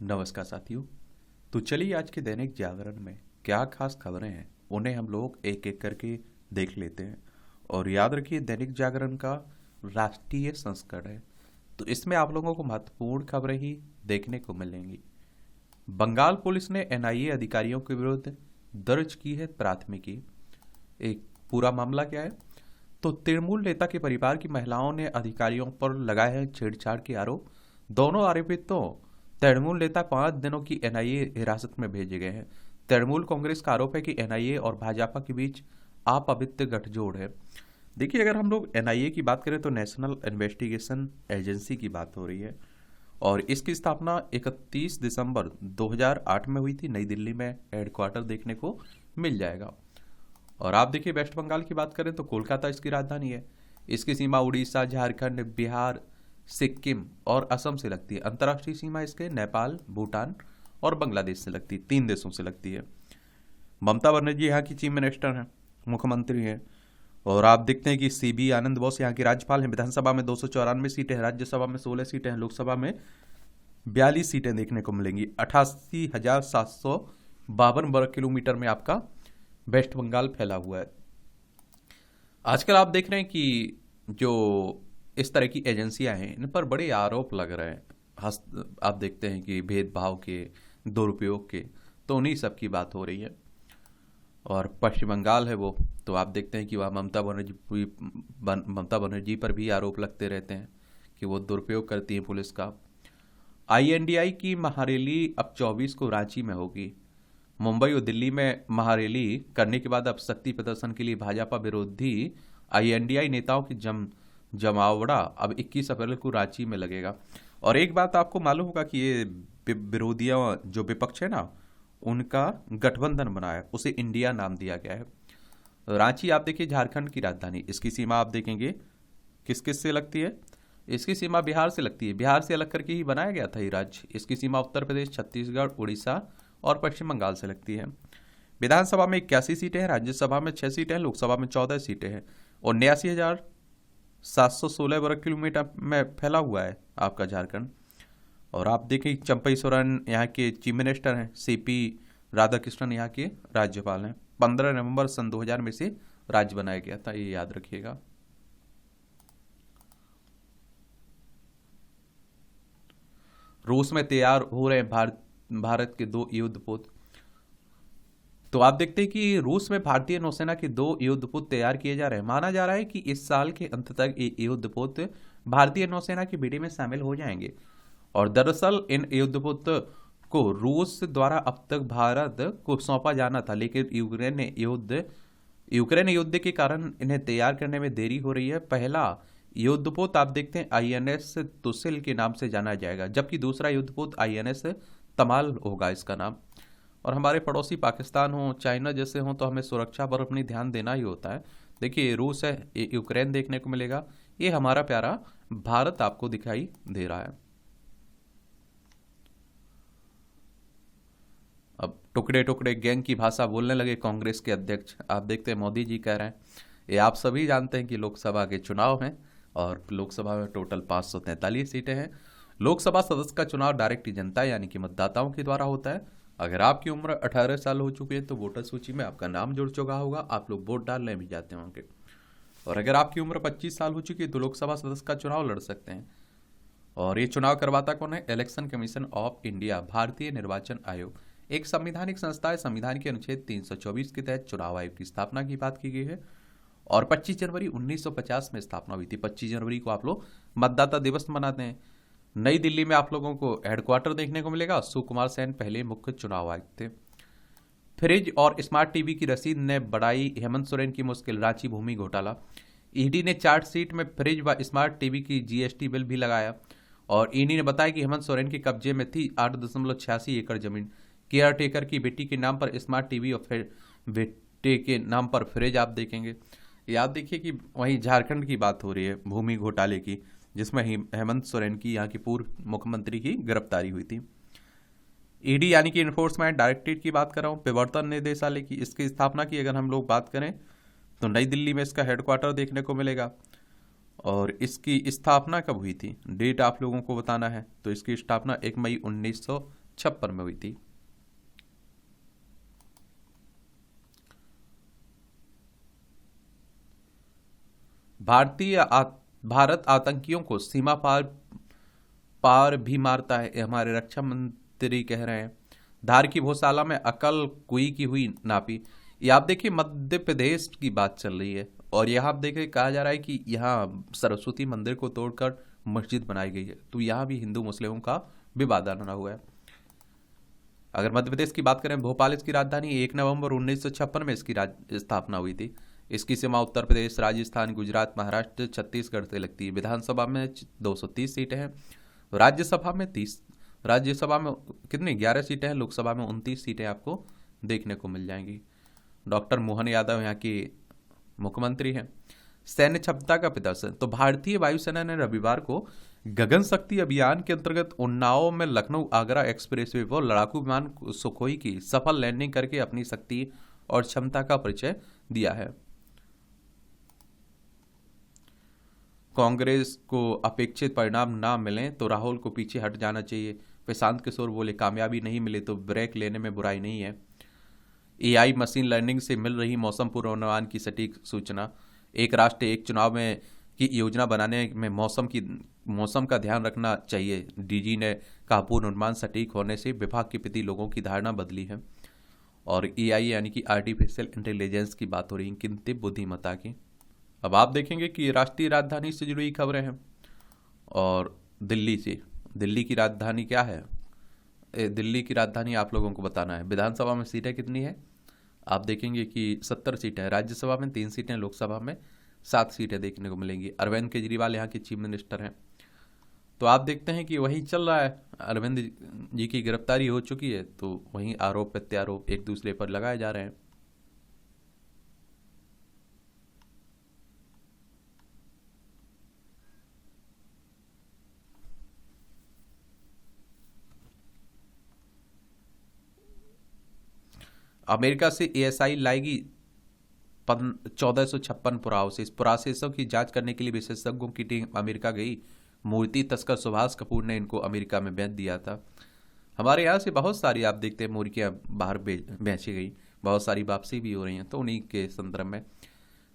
नमस्कार साथियों। तो चलिए आज के दैनिक जागरण में क्या खास खबरें हैं उन्हें हम लोग एक एक करके देख लेते हैं। और याद रखिए दैनिक जागरण का राष्ट्रीय संस्करण है, तो इसमें आप लोगों को महत्वपूर्ण खबरें ही देखने को मिलेंगी। बंगाल पुलिस ने एनआईए अधिकारियों के विरुद्ध दर्ज की है प्राथमिकी। एक पूरा मामला क्या है? तो तृणमूल नेता के परिवार की महिलाओं ने अधिकारियों पर लगाए हैं छेड़छाड़ के आरोप। दोनों आरोपितों तृणमूल नेता 5 दिनों की एनआईए हिरासत में भेजे गए हैं। तृणमूल कांग्रेस का आरोप है कि एनआईए और भाजपा के बीच आपवित्र गठजोड़ है। देखिए, अगर हम लोग एनआईए की बात करें तो नेशनल इन्वेस्टिगेशन एजेंसी की बात हो रही है और इसकी स्थापना 31 दिसंबर 2008 में हुई थी। नई दिल्ली में हेडक्वार्टर देखने को मिल जाएगा। और आप देखिए, वेस्ट बंगाल की बात करें तो कोलकाता इसकी राजधानी है। इसकी सीमा उड़ीसा, झारखंड, बिहार, सिक्किम और असम से लगती है। अंतर्राष्ट्रीय सीमा इसके नेपाल, भूटान और बांग्लादेश से लगती है। 3 देशों से लगती है। ममता बनर्जी यहाँ की चीफ मिनिस्टर हैं, मुख्यमंत्री हैं। और आप देखते हैं कि सीबी आनंद बोस यहाँ की राज्यपाल हैं। विधानसभा में 294 सीटें हैं, राज्यसभा में 16 सीटें हैं, लोकसभा में 42 सीटें देखने को मिलेंगी। 88,752 वर्ग किलोमीटर में आपका वेस्ट बंगाल फैला हुआ है। आजकल आप देख रहे हैं कि जो इस तरह की एजेंसियां हैं इन पर बड़े आरोप लग रहे हैं। आप देखते हैं कि भेदभाव के, दुरुपयोग के, तो उन्हीं सब की बात हो रही है। और पश्चिम बंगाल है वो, तो आप देखते हैं कि वहाँ ममता बनर्जी पर भी आरोप लगते रहते हैं कि वो दुरुपयोग करती है पुलिस का। आईएनडीआई की महारैली अब 24 को रांची में होगी। मुंबई और दिल्ली में महारैली करने के बाद अब शक्ति प्रदर्शन के लिए भाजपा विरोधी आईएनडीआई नेताओं की जमावड़ा अब 21 अप्रैल को रांची में लगेगा। और एक बात आपको मालूम होगा कि ये विरोधियों जो विपक्ष है ना, उनका गठबंधन बना है, उसे इंडिया नाम दिया गया है। रांची आप देखिए झारखंड की राजधानी, इसकी सीमा आप देखेंगे किस किस से लगती है। इसकी सीमा बिहार से लगती है। बिहार से अलग करके ही बनाया गया था ये राज्य। इसकी सीमा उत्तर प्रदेश, छत्तीसगढ़, उड़ीसा और पश्चिम बंगाल से लगती है। विधानसभा में 81 सीटें हैं, राज्यसभा में 6 सीटें हैं, लोकसभा में 14 सीटें हैं और 89,716 वर्ग किलोमीटर में फैला हुआ है आपका झारखंड। और आप देखें चंपई सोरेन यहाँ के चीफ मिनिस्टर हैं, सीपी राधाकृष्णन यहाँ के राज्यपाल हैं। 15 नवंबर सन 2000 में से राज्य बनाया गया था, ये याद रखिएगा। रूस में तैयार हो रहे हैं भारत के 2 युद्धपोत। तो आप देखते हैं कि रूस में भारतीय नौसेना के 2 युद्धपोत तैयार किए जा रहे हैं। माना जा रहा है कि इस साल के अंत तक ये युद्धपोत भारतीय नौसेना की बेड़े में शामिल हो जाएंगे। और दरअसल इन युद्धपोत को रूस द्वारा अब तक भारत को सौंपा जाना था, लेकिन यूक्रेन युद्ध के कारण इन्हें तैयार करने में देरी हो रही है। पहला युद्धपोत आप देखते हैं आईएनएस तुसिल के नाम से जाना जाएगा, जबकि दूसरा युद्धपोत आईएनएस तमाल होगा इसका नाम। और हमारे पड़ोसी पाकिस्तान हो, चाइना जैसे हो, तो हमें सुरक्षा पर अपनी ध्यान देना ही होता है। देखिए, रूस है, यूक्रेन देखने को मिलेगा, ये हमारा प्यारा भारत आपको दिखाई दे रहा है। अब टुकड़े टुकड़े गैंग की भाषा बोलने लगे कांग्रेस के अध्यक्ष। आप देखते हैं मोदी जी कह रहे हैं, ये आप सभी जानते हैं कि लोकसभा के चुनाव हैं और लोकसभा में टोटल 543 सीटें हैं। लोकसभा सदस्य का चुनाव डायरेक्ट जनता यानी कि मतदाताओं के द्वारा होता है। अगर आपकी उम्र 18 साल हो चुकी है तो वोटर सूची में आपका नाम जुड़ चुका होगा, आप लोग वोट डालने भी जाते होंगे। और अगर आपकी उम्र 25 साल हो चुकी है तो लोकसभा सदस्य का चुनाव लड़ सकते हैं। और ये चुनाव करवाता कौन है? इलेक्शन कमीशन ऑफ इंडिया, भारतीय निर्वाचन आयोग, एक संवैधानिक संस्था है। संविधान के अनुच्छेद 324 के तहत चुनाव आयोग की स्थापना की बात की गई है और 25 जनवरी 1950 में स्थापना हुई थी। 25 जनवरी को आप लोग मतदाता दिवस मनाते हैं। नई दिल्ली में आप लोगों को हेडक्वार्टर देखने को मिलेगा। सुकुमार सेन पहले मुख्य चुनाव आयुक्त थे। फ्रिज और स्मार्ट टीवी की रसीद ने बढ़ाई हेमंत सोरेन की मुश्किल, रांची भूमि घोटाला। ईडी ने चार्जशीट में फ्रिज व स्मार्ट टीवी की जीएसटी बिल भी लगाया और ईडी ने बताया कि हेमंत सोरेन के कब्जे में थी 8.86 एकड़ जमीन। केयर टेकर की बेटी के नाम पर स्मार्ट टीवी और बेटे के नाम पर फ्रिज आप देखेंगे। याद देखिए कि वहीं झारखंड की बात हो रही है भूमि घोटाले की, जिसमें हेमंत सोरेन की यहाँ की पूर्व मुख्यमंत्री की गिरफ्तारी हुई थी। ईडी यानी कि इन्फोर्समेंट डायरेक्टरेट की बात कर रहा हूँ। प्रवर्तन निदेशालय की इसकी स्थापना की अगर हम लोग बात करें तो नई दिल्ली में इसका हेडक्वार्टर देखने को मिलेगा। और इसकी स्थापना कब हुई थी, डेट आप लोगों को बताना है। तो इसकी स्थापना 1 मई 1956 में हुई थी। भारत आतंकियों को सीमा पार पार भी मारता है, ये हमारे रक्षा मंत्री कह रहे हैं। धार की गौशाला में अकल कुई की हुई नापी। ये आप देखिए मध्य प्रदेश की बात चल रही है, और यहाँ आप देखिए कहा जा रहा है कि यहाँ सरस्वती मंदिर को तोड़कर मस्जिद बनाई गई है, तो यहाँ भी हिंदू मुस्लिमों का विवाद बना हुआ है। अगर मध्य प्रदेश की बात करें, भोपाल इसकी राजधानी, 1 नवंबर 1956 में इसकी स्थापना हुई थी। इसकी सीमा उत्तर प्रदेश, राजस्थान, गुजरात, महाराष्ट्र, छत्तीसगढ़ से लगती है। विधानसभा में 230 सीटें हैं। राज्यसभा में 30, राज्यसभा में कितनी 11 सीटें हैं, लोकसभा में 29 सीटें आपको देखने को मिल जाएंगी। डॉक्टर मोहन यादव यहाँ के मुख्यमंत्री हैं। सैन्य क्षमता का प्रदर्शन, तो भारतीय वायुसेना ने रविवार को गगन शक्ति अभियान के अंतर्गत उन्नाव में लखनऊ आगरा एक्सप्रेसवे पर लड़ाकू विमान सुखोई की सफल लैंडिंग करके अपनी शक्ति और क्षमता का परिचय दिया है। कांग्रेस को अपेक्षित परिणाम ना मिले तो राहुल को पीछे हट जाना चाहिए। प्रशांत किशोर बोले, कामयाबी नहीं मिले तो ब्रेक लेने में बुराई नहीं है। एआई मशीन लर्निंग से मिल रही मौसम पूर्वानुमान की सटीक सूचना। एक राष्ट्र एक चुनाव में की योजना बनाने में मौसम का ध्यान रखना चाहिए। डीजी ने कहा, पूर्वानुमान सटीक होने से विभाग के प्रति लोगों की धारणा बदली है। और एआई यानी कि आर्टिफिशियल इंटेलिजेंस की बात हो रही है, कृत्रिम बुद्धिमत्ता की। अब आप देखेंगे कि राष्ट्रीय राजधानी से जुड़ी खबरें हैं, और दिल्ली से। दिल्ली की राजधानी क्या है? दिल्ली की राजधानी आप लोगों को बताना है। विधानसभा में सीटें कितनी है? आप देखेंगे कि 70 सीटें हैं। राज्यसभा में 3 सीटें, लोकसभा में 7 सीटें देखने को मिलेंगी। अरविंद केजरीवाल यहाँ के चीफ मिनिस्टर हैं। तो आप देखते हैं कि वही चल रहा है। अरविंद जी की गिरफ्तारी हो चुकी है, तो वहीं आरोप प्रत्यारोप एक दूसरे पर लगाए जा रहे हैं। अमेरिका से एएसआई लाएगी 1456 पुरावशेष। पुरावशेषों की जांच करने के लिए विशेषज्ञों की टीम अमेरिका गई। मूर्ति तस्कर सुभाष कपूर ने इनको अमेरिका में बेच दिया था। हमारे यहाँ से बहुत सारी आप देखते हैं मूर्तियाँ बाहर बेची गई, बहुत सारी वापसी भी हो रही हैं। तो उन्हीं के संदर्भ में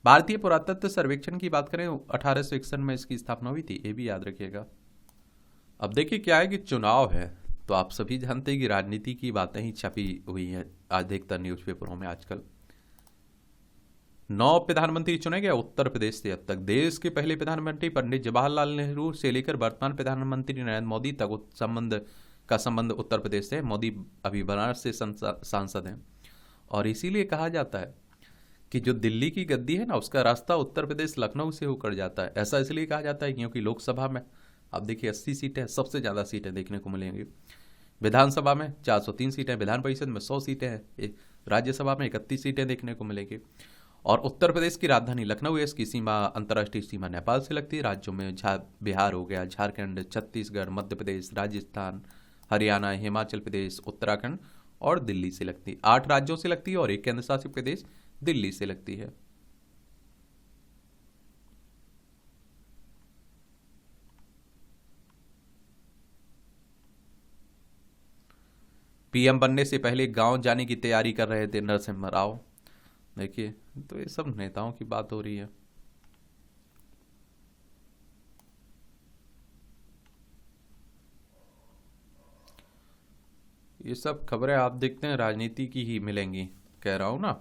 भारतीय पुरातत्व सर्वेक्षण की बात करें, 1861 में इसकी स्थापना हुई थी, ये भी याद रखिएगा। अब देखिए क्या है कि चुनाव है, तो आप सभी जानते हैं कि राजनीति की बातें ही छपी हुई हैं अधिकतर न्यूज़पेपरों में आजकल। 9 प्रधानमंत्री चुने गए उत्तर प्रदेश से। अब तक देश के पहले प्रधानमंत्री पंडित जवाहरलाल नेहरू से लेकर वर्तमान प्रधानमंत्री नरेंद्र मोदी तक संबंध उत्तर प्रदेश से। मोदी अभी बनारस से सांसद हैं, और इसीलिए कहा जाता है कि जो दिल्ली की गद्दी है ना, उसका रास्ता उत्तर प्रदेश लखनऊ से होकर जाता है। ऐसा इसलिए कहा जाता है क्योंकि लोकसभा में आप देखिए 80 सीटें, सबसे ज़्यादा सीटें देखने को मिलेंगी। विधानसभा में 403 सीटें, विधान परिषद में 100 सीटें हैं, राज्यसभा में 31 सीटें देखने को मिलेंगी। और उत्तर प्रदेश की राजधानी लखनऊ है। इसकी सीमा अंतर्राष्ट्रीय सीमा नेपाल से लगती है। राज्यों में बिहार हो गया, झारखंड, छत्तीसगढ़, मध्य प्रदेश, राजस्थान, हरियाणा, हिमाचल प्रदेश, उत्तराखंड और दिल्ली से लगती है। 8 राज्यों से लगती है और एक केंद्र शासित प्रदेश दिल्ली से लगती है। पीएम बनने से पहले गांव जाने की तैयारी कर रहे थे नरसिम्हा राव। देखिए, तो ये सब नेताओं की बात हो रही है। ये सब खबरें आप देखते हैं राजनीति की ही मिलेंगी, कह रहा हूं ना।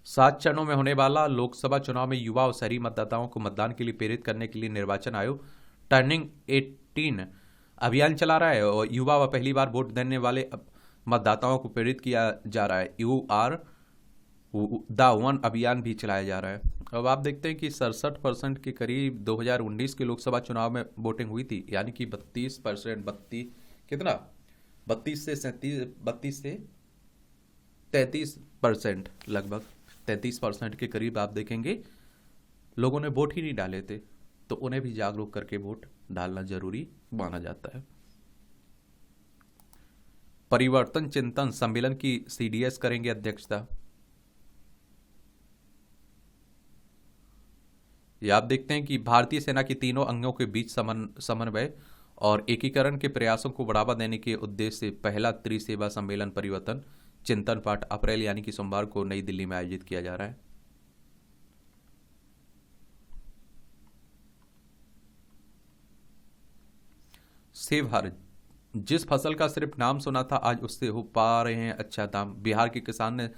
सात चरणों में होने वाला लोकसभा चुनाव में युवा और शहरी मतदाताओं को मतदान के लिए प्रेरित करने के लिए निर्वाचन आयोग टर्निंग 18 अभियान चला रहा है, और युवा व पहली बार वोट देने वाले मतदाताओं को प्रेरित किया जा रहा है। यू आर द वन अभियान भी चलाया जा रहा है। अब आप देखते हैं कि 67% के करीब 2019 के लोकसभा चुनाव में वोटिंग हुई थी, यानी कि 32%, कितना 32 से 33%, लगभग 33% के करीब आप देखेंगे लोगों ने वोट ही नहीं डाले थे। तो उन्हें भी जागरूक करके वोट डालना जरूरी माना जाता है। परिवर्तन चिंतन सम्मेलन की सीडीएस करेंगे अध्यक्षता। ये आप देखते हैं कि भारतीय सेना के तीनों अंगों के बीच समन्वय और एकीकरण के प्रयासों को बढ़ावा देने के उद्देश्य से पहला त्रिसेवा सम्मेलन परिवर्तन चिंतन पाठ अप्रैल यानी कि सोमवार को नई दिल्ली में आयोजित किया जा रहा है। सेब भारत, जिस फसल का सिर्फ नाम सुना था आज उससे हो पा रहे हैं अच्छा दाम। बिहार के किसान ने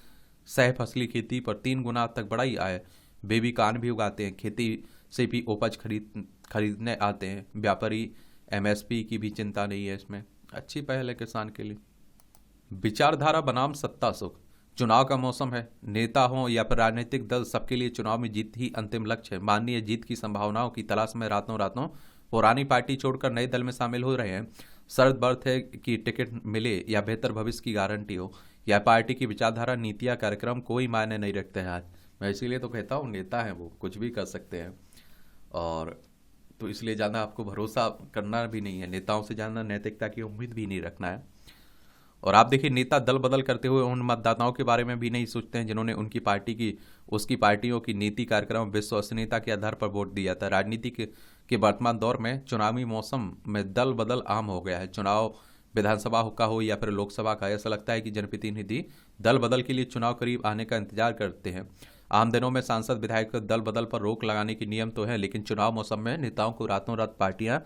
सह फसली खेती पर 3 गुना तक बढ़ाई आय। बेबी कॉर्न भी उगाते हैं, खेती से भी उपज खरीदने आते हैं व्यापारी। एमएसपी की भी चिंता नहीं है इसमें, अच्छी पहल है किसान के लिए। विचारधारा बनाम सत्ता सुख, चुनाव का मौसम है, नेता हो या फिर राजनीतिक दल सबके लिए चुनाव में जीत ही अंतिम लक्ष्य है। माननीय जीत की संभावनाओं की तलाश में रातों रातों पुरानी पार्टी छोड़कर नए दल में शामिल हो रहे हैं। शर्त बर्त है कि टिकट मिले या बेहतर भविष्य की गारंटी हो। यह पार्टी की विचारधारा, नीतियां, कार्यक्रम कोई मायने नहीं रखते हैं आज। मैं इसीलिए तो कहता हूँ नेता है वो कुछ भी कर सकते हैं, और तो इसलिए ज़्यादा आपको भरोसा करना भी नहीं है, नेताओं से ज़्यादा नैतिकता की उम्मीद भी नहीं रखना है। और आप देखिए नेता दल बदल करते हुए उन मतदाताओं के बारे में भी नहीं सोचते हैं जिन्होंने उसकी पार्टियों की नीति, कार्यक्रम, विश्वसनीयता के आधार पर वोट दिया था। राजनीति के वर्तमान दौर में चुनावी मौसम में दल बदल आम हो गया है। चुनाव विधानसभा का हो या फिर लोकसभा का, ऐसा लगता है कि जनप्रतिनिधि दल बदल के लिए चुनाव करीब आने का इंतजार करते हैं। आम दिनों में सांसद विधायक दल बदल पर रोक लगाने के नियम तो है, लेकिन चुनाव मौसम में नेताओं को रातों रात पार्टियां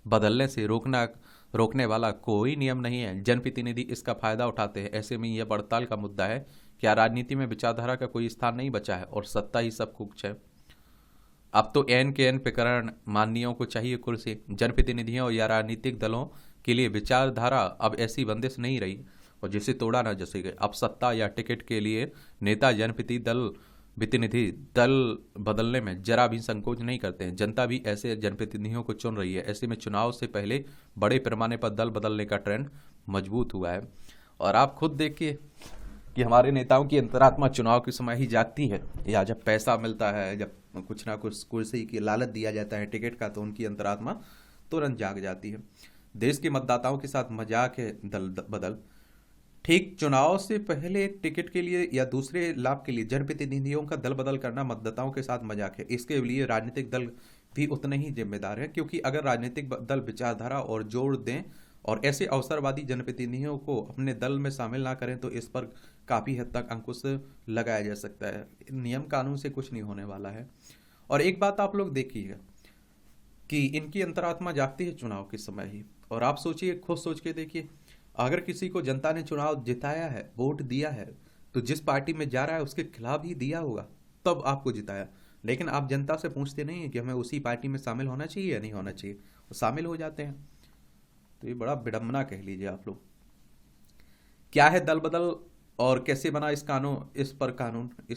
बदलने से रोकने वाला कोई नियम नहीं है। जनप्रतिनिधि इसका फायदा उठाते हैं। ऐसे में यह पड़ताल का मुद्दा है, क्या राजनीति में विचारधारा का कोई स्थान नहीं बचा है और सत्ता ही सब कुछ है। अब तो एन के एन प्रकरण, माननीयों को चाहिए कुर्सी। जनप्रतिनिधियों या राजनीतिक दलों के लिए विचारधारा अब ऐसी बंदिश नहीं रही और जिसे तोड़ा ना जैसे गए। अब सत्ता या टिकट के लिए नेता जनप्रतिनिधि दल बदलने में जरा भी संकोच नहीं करते हैं। जनता भी ऐसे जनप्रतिनिधियों को चुन रही है। ऐसे में चुनाव से पहले बड़े पैमाने पर दल बदलने का ट्रेंड मजबूत हुआ है। और आप खुद देखिए कि हमारे नेताओं की अंतरात्मा चुनाव के समय ही जागती है, या जब पैसा मिलता है, जब कुछ ना कुछ कुर्सी की लालच दिया जाता है टिकट का, तो उनकी अंतरात्मा तुरंत जाग जाती है। देश के मतदाताओं के साथ मजाक है दल बदल। ठीक चुनाव से पहले टिकट के लिए या दूसरे लाभ के लिए जनप्रतिनिधियों का दल बदल करना मतदाताओं के साथ मजाक है। इसके लिए राजनीतिक दल भी उतने ही जिम्मेदार है, क्योंकि अगर राजनीतिक दल विचारधारा और जोड़ दें और ऐसे अवसरवादी जनप्रतिनिधियों को अपने दल में शामिल ना करें तो इस पर काफ़ी हद तक अंकुश लगाया जा सकता है। नियम कानून से कुछ नहीं होने वाला है। और एक बात आप लोग देखिएगा कि इनकी अंतरात्मा जागती है चुनाव के समय ही। और आप सोचिए, खुद सोच के देखिए, अगर किसी को जनता ने चुनाव जिताया है, वोट दिया है, तो जिस पार्टी में जा रहा है उसके खिलाफ ही दिया होगा, तब आपको जिताया। लेकिन आप जनता से पूछते नहीं है कि हमें उसी पार्टी में शामिल होना चाहिए या नहीं होना चाहिए, वो शामिल हो जाते हैं। तो ये बड़ा विडम्बना कह लीजिए आप लोग। क्या है दल बदल और कैसे बना इस कानून, इस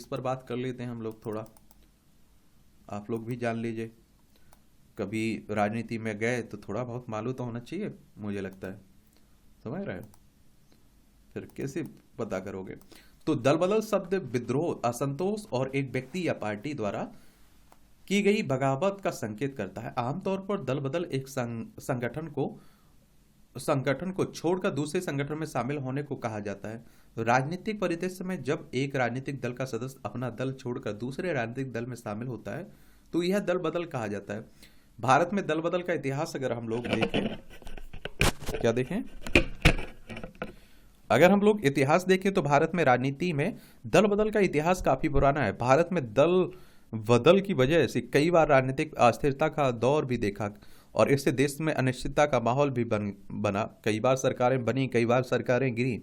पर बात कर लेते हैं हम लोग थोड़ा। आप लोग भी जान लीजिए, कभी राजनीति में गए तो थोड़ा बहुत मालूम तो होना चाहिए, मुझे लगता है, समझ रहे हो। फिर कैसे पता करोगे। तो दल बदल शब्द विद्रोह, असंतोष और एक व्यक्ति या पार्टी द्वारा की गई बगावत का संकेत करता है। आमतौर पर दल बदल एक संगठन को छोड़कर दूसरे संगठन में शामिल होने को कहा जाता है। राजनीतिक परिदृश्य में जब एक राजनीतिक दल का सदस्य अपना दल छोड़कर दूसरे राजनीतिक दल में शामिल होता है तो यह दल बदल कहा जाता है। भारत में दल बदल का इतिहास अगर हम लोग देखें, क्या देखें, अगर हम लोग इतिहास देखें तो भारत में राजनीति में दल बदल का इतिहास काफी पुराना है। भारत में दल बदल की वजह से कई बार राजनीतिक अस्थिरता का दौर भी देखा और इससे देश में अनिश्चितता का माहौल भी बना। कई बार सरकारें बनी, कई बार सरकारें गिरी।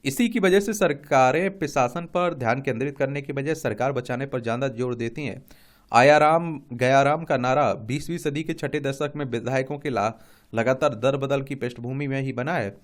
इसी की वजह से सरकारें प्रशासन पर ध्यान केंद्रित करने की बजाय सरकार बचाने पर ज्यादा जोर देती हैं। आया राम गया राम का नारा 20वीं सदी के छठे दशक में विधायकों के लगातार दल बदल की पृष्ठभूमि में ही बना है।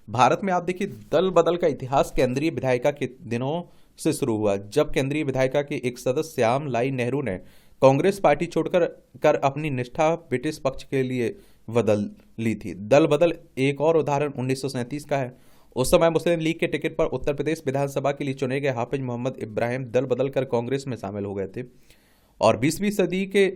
भारत में आप देखिए दल बदल का इतिहास केंद्रीय विधायिका के दिनों से शुरू हुआ, जब केंद्रीय विधायिका के एक सदस्य श्यामलाई नेहरू ने कांग्रेस पार्टी छोड़कर अपनी निष्ठा ब्रिटिश पक्ष के लिए बदल ली थी। दल बदल एक और उदाहरण 1937 का है। उस समय मुस्लिम लीग के टिकट पर उत्तर प्रदेश विधानसभा के लिए चुने गए हाफिज मोहम्मद इब्राहिम दल बदल कर कांग्रेस में शामिल हो गए थे और 20वीं सदी के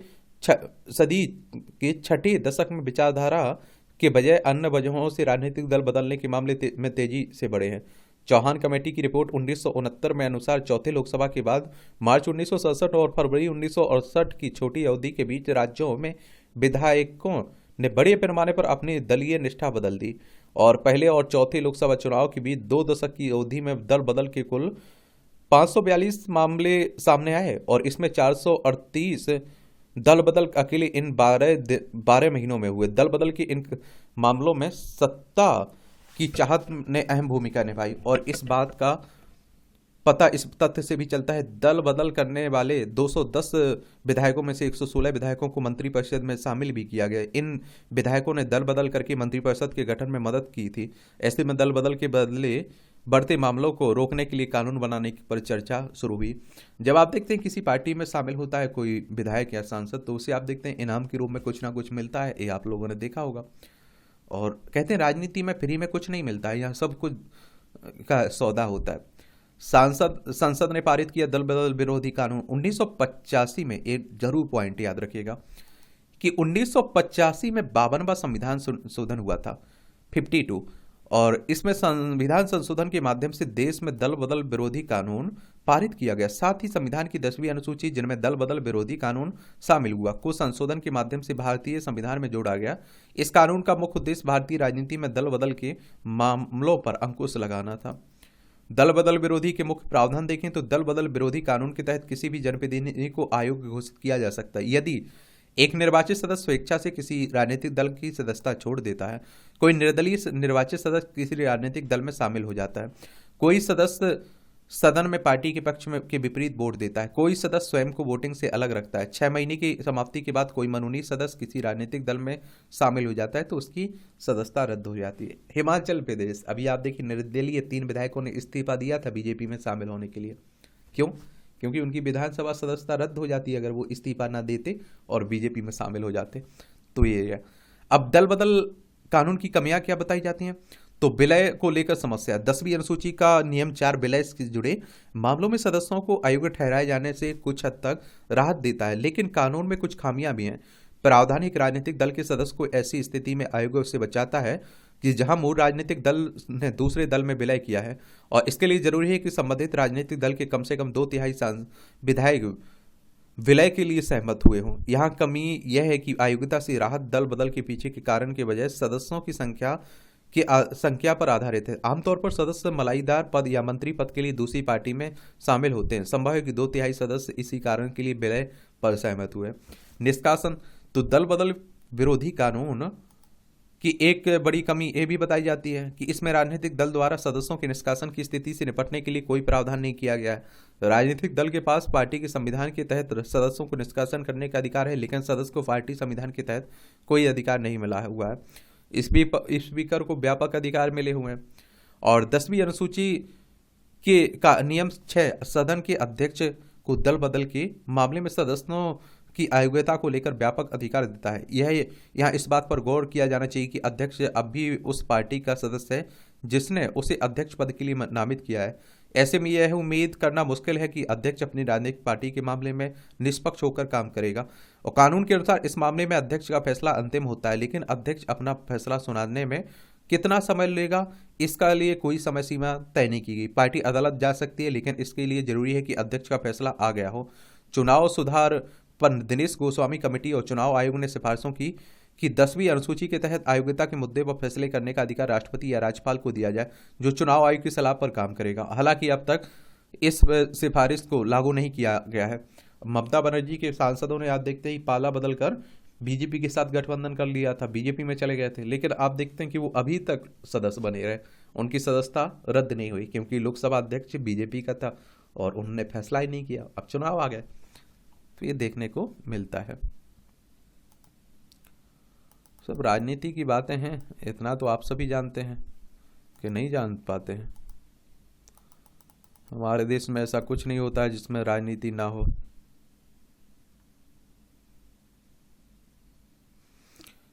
छठे दशक में विचारधारा के बजाय अन्य वजहों से राजनीतिक दल बदलने के मामले में तेजी से बढ़े हैं। चौहान कमेटी की रिपोर्ट 1969 में अनुसार चौथे लोकसभा के बाद मार्च 1967 और फरवरी 1968 की छोटी अवधि के बीच राज्यों में विधायकों ने बड़े पैमाने पर अपनी दलीय निष्ठा बदल दी और पहले और चौथे लोकसभा चुनाव के बीच 2 दशक की अवधि में दल बदल के कुल 542 मामले सामने आए और इसमें 438 दल बदल अकेले इन 12 महीनों में हुए। दल बदल के इन मामलों में सत्ता की चाहत ने अहम भूमिका निभाई और इस बात का पता इस तथ्य से भी चलता है दल बदल करने वाले 210 विधायकों में से 116 विधायकों को मंत्रिपरिषद में शामिल भी किया गया। इन विधायकों ने दल बदल करके मंत्रिपरिषद के गठन में मदद की थी। ऐसे में दल बदल के बदले बढ़ते मामलों को रोकने के लिए कानून बनाने पर चर्चा शुरू हुई। जब आप देखते हैं किसी पार्टी में शामिल होता है कोई विधायक या सांसद तो उसे आप देखते हैं इनाम के रूप में कुछ ना कुछ मिलता है, ये आप लोगों ने देखा होगा। और कहते हैं राजनीति में फ्री में कुछ नहीं मिलता है, यहाँ सब कुछ का सौदा होता है। संसद ने पारित किया दल बदल विरोधी कानून 1985 में। एक जरूर पॉइंट याद रखिएगा कि 1985 में 52वां संविधान संशोधन हुआ था 52 और इसमें संविधान संशोधन के माध्यम से देश में दल बदल विरोधी कानून पारित किया गया। साथ ही संविधान की 10वीं अनुसूची जिनमें दल बदल विरोधी कानून शामिल हुआ को संशोधन के माध्यम से भारतीय संविधान में जोड़ा गया। इस कानून का मुख्य उद्देश्य भारतीय राजनीति में दल बदल के मामलों पर अंकुश लगाना था। दल बदल विरोधी के मुख्य प्रावधान देखें तो दल बदल विरोधी कानून के तहत किसी भी जनप्रतिनिधि को अयोग्य घोषित किया जा सकता है यदि एक निर्वाचित सदस्य स्वेच्छा से किसी राजनीतिक दल की सदस्यता छोड़ देता है, कोई निर्दलीय निर्वाचित सदस्य किसी राजनीतिक दल में शामिल हो जाता है, कोई सदस्य सदन में पार्टी के पक्ष में के विपरीत वोट देता है, कोई सदस्य स्वयं को वोटिंग से अलग रखता है, 6 महीने की समाप्ति के बाद कोई मनोनीत सदस्य किसी राजनीतिक दल में शामिल हो जाता है तो उसकी सदस्यता रद्द हो जाती है। हिमाचल प्रदेश, अभी आप देखिए निर्दलीय 3 विधायकों ने इस्तीफा दिया था बीजेपी में शामिल होने के लिए। क्यों? क्योंकि उनकी विधानसभा सदस्यता रद्द हो जाती है अगर वो इस्तीफा ना देते और बीजेपी में शामिल हो जाते। तो ये है। अब दल बदल कानून की कमियां क्या बताई जाती हैं तो विलय को लेकर समस्या। 10वीं अनुसूची का नियम 4 विलय से जुड़े मामलों में सदस्यों को अयोग्य ठहराए जाने से कुछ हद तक राहत देता है, लेकिन कानून में कुछ खामियां भी हैं। प्रावधान एक राजनीतिक दल के सदस्य को ऐसी स्थिति में अयोग्य से बचाता है कि जहां मूल राजनीतिक दल ने दूसरे दल में विलय किया है और इसके लिए जरूरी है कि संबंधित राजनीतिक दल के कम से कम 2/3 विधायक विलय के लिए सहमत हुए हों। यहाँ कमी यह है कि अयोग्यता से राहत दल बदल के पीछे के कारण के बजाय सदस्यों की संख्या पर आधारित है। आमतौर पर सदस्य मलाईदार पद या मंत्री पद के लिए दूसरी पार्टी में शामिल होते हैं। संभव है कि 2/3 सदस्य इसी कारण के लिए विलय पर सहमत हुए। निष्कासन तो दल बदल विरोधी कानून की एक बड़ी कमी ये भी बताई जाती है कि इसमें राजनीतिक दल द्वारा सदस्यों के निष्कासन की स्थिति से निपटने के लिए कोई प्रावधान नहीं किया गया है। राजनीतिक दल के पास पार्टी के संविधान के तहत सदस्यों को निष्कासन करने का अधिकार है, लेकिन सदस्य को पार्टी संविधान के तहत कोई अधिकार नहीं मिला हुआ है। स्पीकर को व्यापक अधिकार मिले हुए हैं। और 10वीं अनुसूची के का नियम 6 सदन के अध्यक्ष को दल बदल के मामले में सदस्यों की अयोग्यता को लेकर व्यापक अधिकार देता है। यहाँ इस बात पर गौर किया जाना चाहिए कि अध्यक्ष अब भी उस पार्टी का सदस्य है जिसने उसे अध्यक्ष पद के लिए नामित किया है। ऐसे में यह उम्मीद करना मुश्किल है कि अध्यक्ष अपनी राजनीतिक पार्टी के मामले में निष्पक्ष होकर काम करेगा। और कानून के अनुसार इस मामले में अध्यक्ष का फैसला अंतिम होता है, लेकिन अध्यक्ष अपना फैसला सुनाने में कितना समय लेगा इसका लिए कोई समय सीमा तय नहीं की गई। पार्टी अदालत जा सकती है, लेकिन इसके लिए जरूरी है कि अध्यक्ष का फैसला आ गया हो। चुनाव सुधार पर दिनेश गोस्वामी कमेटी और चुनाव आयोग ने सिफारिशों की कि 10वीं अनुसूची के तहत अयोग्यता के मुद्दे पर फैसले करने का अधिकार राष्ट्रपति या राज्यपाल को दिया जाए, जो चुनाव आयोग की सलाह पर काम करेगा। हालांकि अब तक इस सिफारिश को लागू नहीं किया गया है। ममता बनर्जी के सांसदों ने आज देखते ही पाला बदलकर बीजेपी के साथ गठबंधन कर लिया था, बीजेपी में चले गए थे, लेकिन आप देखते हैं कि वो अभी तक सदस्य बने रहे, उनकी सदस्यता रद्द नहीं हुई क्योंकि लोकसभा अध्यक्ष बीजेपी का था और उन्होंने फैसला ही नहीं किया। अब चुनाव आ गए तो ये देखने को मिलता है। सब राजनीति की बातें हैं, इतना तो आप सभी जानते हैं कि नहीं जान पाते हैं। हमारे देश में ऐसा कुछ नहीं होता है जिसमें राजनीति ना हो।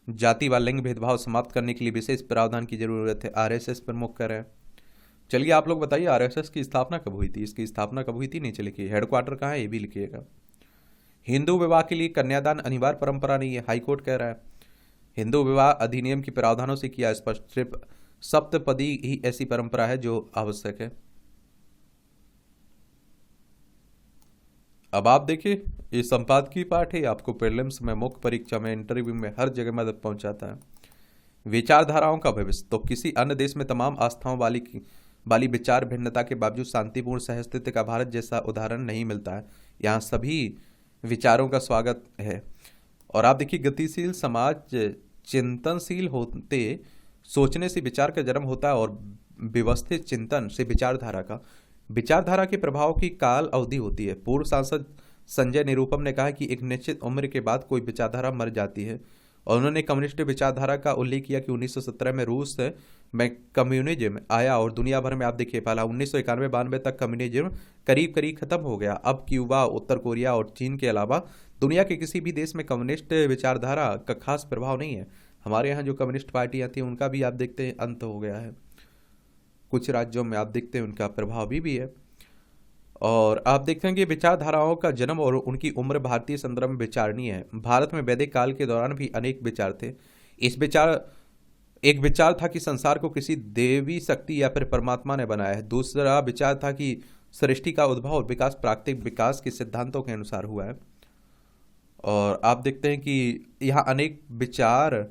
जाति व लिंग भेदभाव समाप्त करने के लिए विशेष प्रावधान की जरूरत है, आरएसएस प्रमुख कह रहे हैं। चलिए आप लोग बताइए आरएसएस की स्थापना कब हुई थी, इसकी स्थापना कब हुई थी नीचे लिखिए, हेडक्वार्टर कहाँ है ये भी लिखिएगा। हिंदू विवाह के लिए कन्यादान अनिवार्य परंपरा नहीं है, हाईकोर्ट कह रहा है। हिंदू विवाह अधिनियम के प्रावधानों से किया स्पष्ट, सिर्फ सप्तपदी ही ऐसी परंपरा है जो आवश्यक है। अब आप देखिए, ये संपादकीय पाठ है, आपको प्रीलिम्स में, मुख्य परीक्षा में, इंटरव्यू में, हर जगह मदद पहुंचाता है। विचारधाराओं का भविष्य तो किसी अन्य देश में तमाम आस्थाओं वाली विचार भिन्नता के बावजूद शांतिपूर्ण सहस्तित्व का भारत जैसा उदाहरण नहीं मिलता है। यहाँ सभी विचारों का स्वागत है। और आप देखिए, गतिशील समाज चिंतनशील होते सोचने से विचार का जन्म होता है, और व्यवस्थित चिंतन से विचारधारा के प्रभाव की काल अवधि होती है। पूर्व सांसद संजय निरुपम ने कहा कि एक निश्चित उम्र के बाद कोई विचारधारा मर जाती है, और उन्होंने कम्युनिस्ट विचारधारा का उल्लेख किया कि 1917 में रूस में कम्युनिज्म आया, और दुनिया भर में आप देखिए पहला 1991-92 तक कम्युनिज्म करीब करीब खत्म हो गया। अब क्यूबा, उत्तर कोरिया और चीन के अलावा दुनिया के किसी भी देश में कम्युनिस्ट विचारधारा का खास प्रभाव नहीं है। हमारे यहाँ जो कम्युनिस्ट पार्टियाँ थी उनका भी आप देखते हैं अंत हो गया है। कुछ राज्यों में आप देखते हैं उनका प्रभाव भी है। और आप देखते हैं कि विचारधाराओं का जन्म और उनकी उम्र भारतीय संदर्भ में विचारणीय है। भारत में वैदिक काल के दौरान भी अनेक विचार थे। एक विचार था कि संसार को किसी देवी शक्ति या फिर परमात्मा ने बनाया है। दूसरा विचार था कि सृष्टि का उद्भव और विकास प्राकृतिक विकास के सिद्धांतों के अनुसार हुआ है। और आप देखते हैं कि यहाँ अनेक विचार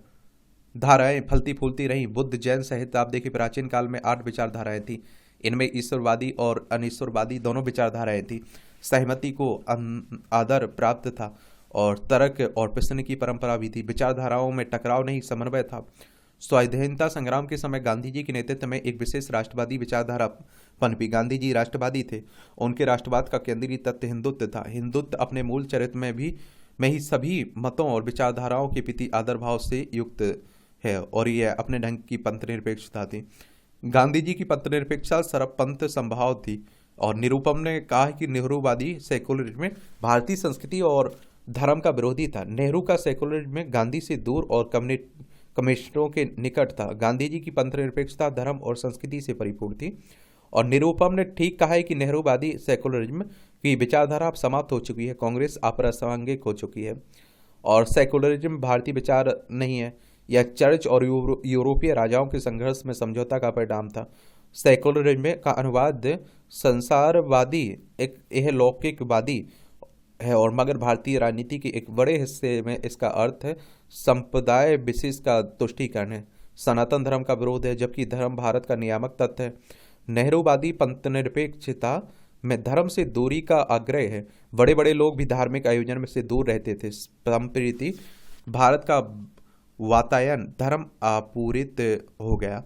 धाराएं फलती फूलती रहीं। बुद्ध, जैन सहित आप देखिए प्राचीन काल में 8 विचारधाराएं थी। इनमें ईश्वरवादी और अनीश्वरवादी दोनों विचारधाराएं थी। सहमति को आदर प्राप्त था, और तर्क और प्रश्न की परंपरा भी थी। विचारधाराओं में टकराव नहीं, समन्वय था। स्वाधीनता संग्राम के समय गांधी जी के नेतृत्व में एक विशेष राष्ट्रवादी विचारधारा पनपी। गांधी जी राष्ट्रवादी थे। उनके राष्ट्रवाद का केंद्रीय तत्व हिंदुत्व था। हिंदुत्व अपने मूल चरित्र में ही सभी मतों और विचारधाराओं के प्रति आदर भाव से युक्त है, और यह अपने ढंग की पंथ निरपेक्षता थी। गांधी जी की पंथ निरपेक्षता सरपंथ संभाव थी। और निरुपम ने कहा कि नेहरूवादी सेकुलरिज्म में भारतीय संस्कृति और धर्म का विरोधी था। नेहरू का सेकुलरिज्म में गांधी से दूर और कम्युनिस्टों के निकट था। गांधी जी की पंथ निरपेक्षता धर्म और संस्कृति से परिपूर्ण थी। और निरुपम ने ठीक कहा है कि नेहरूवादी सेकुलरिज्म की विचारधारा अब समाप्त हो चुकी है। कांग्रेस अप्रासंगिक हो चुकी है, और सेकुलरिज्म भारतीय विचार नहीं है। यह चर्च और यूरोपीय राजाओं के संघर्ष में समझौता का परिणाम था। सेकुलरिज्म का अनुवाद संसारवादी, यह लौकिकवादी है, और मगर भारतीय राजनीति के एक बड़े हिस्से में इसका अर्थ है संप्रदाय विशेष का तुष्टीकरण है। सनातन धर्म का विरोध है, जबकि धर्म भारत का नियामक तत्व है। नेहरूवादी पंथनिरपेक्षता में धर्म से दूरी का आग्रह है। बड़े बड़े लोग भी धार्मिक आयोजन में से दूर रहते थे। संप्रति भारत का वातायन धर्म आपूरित हो गया।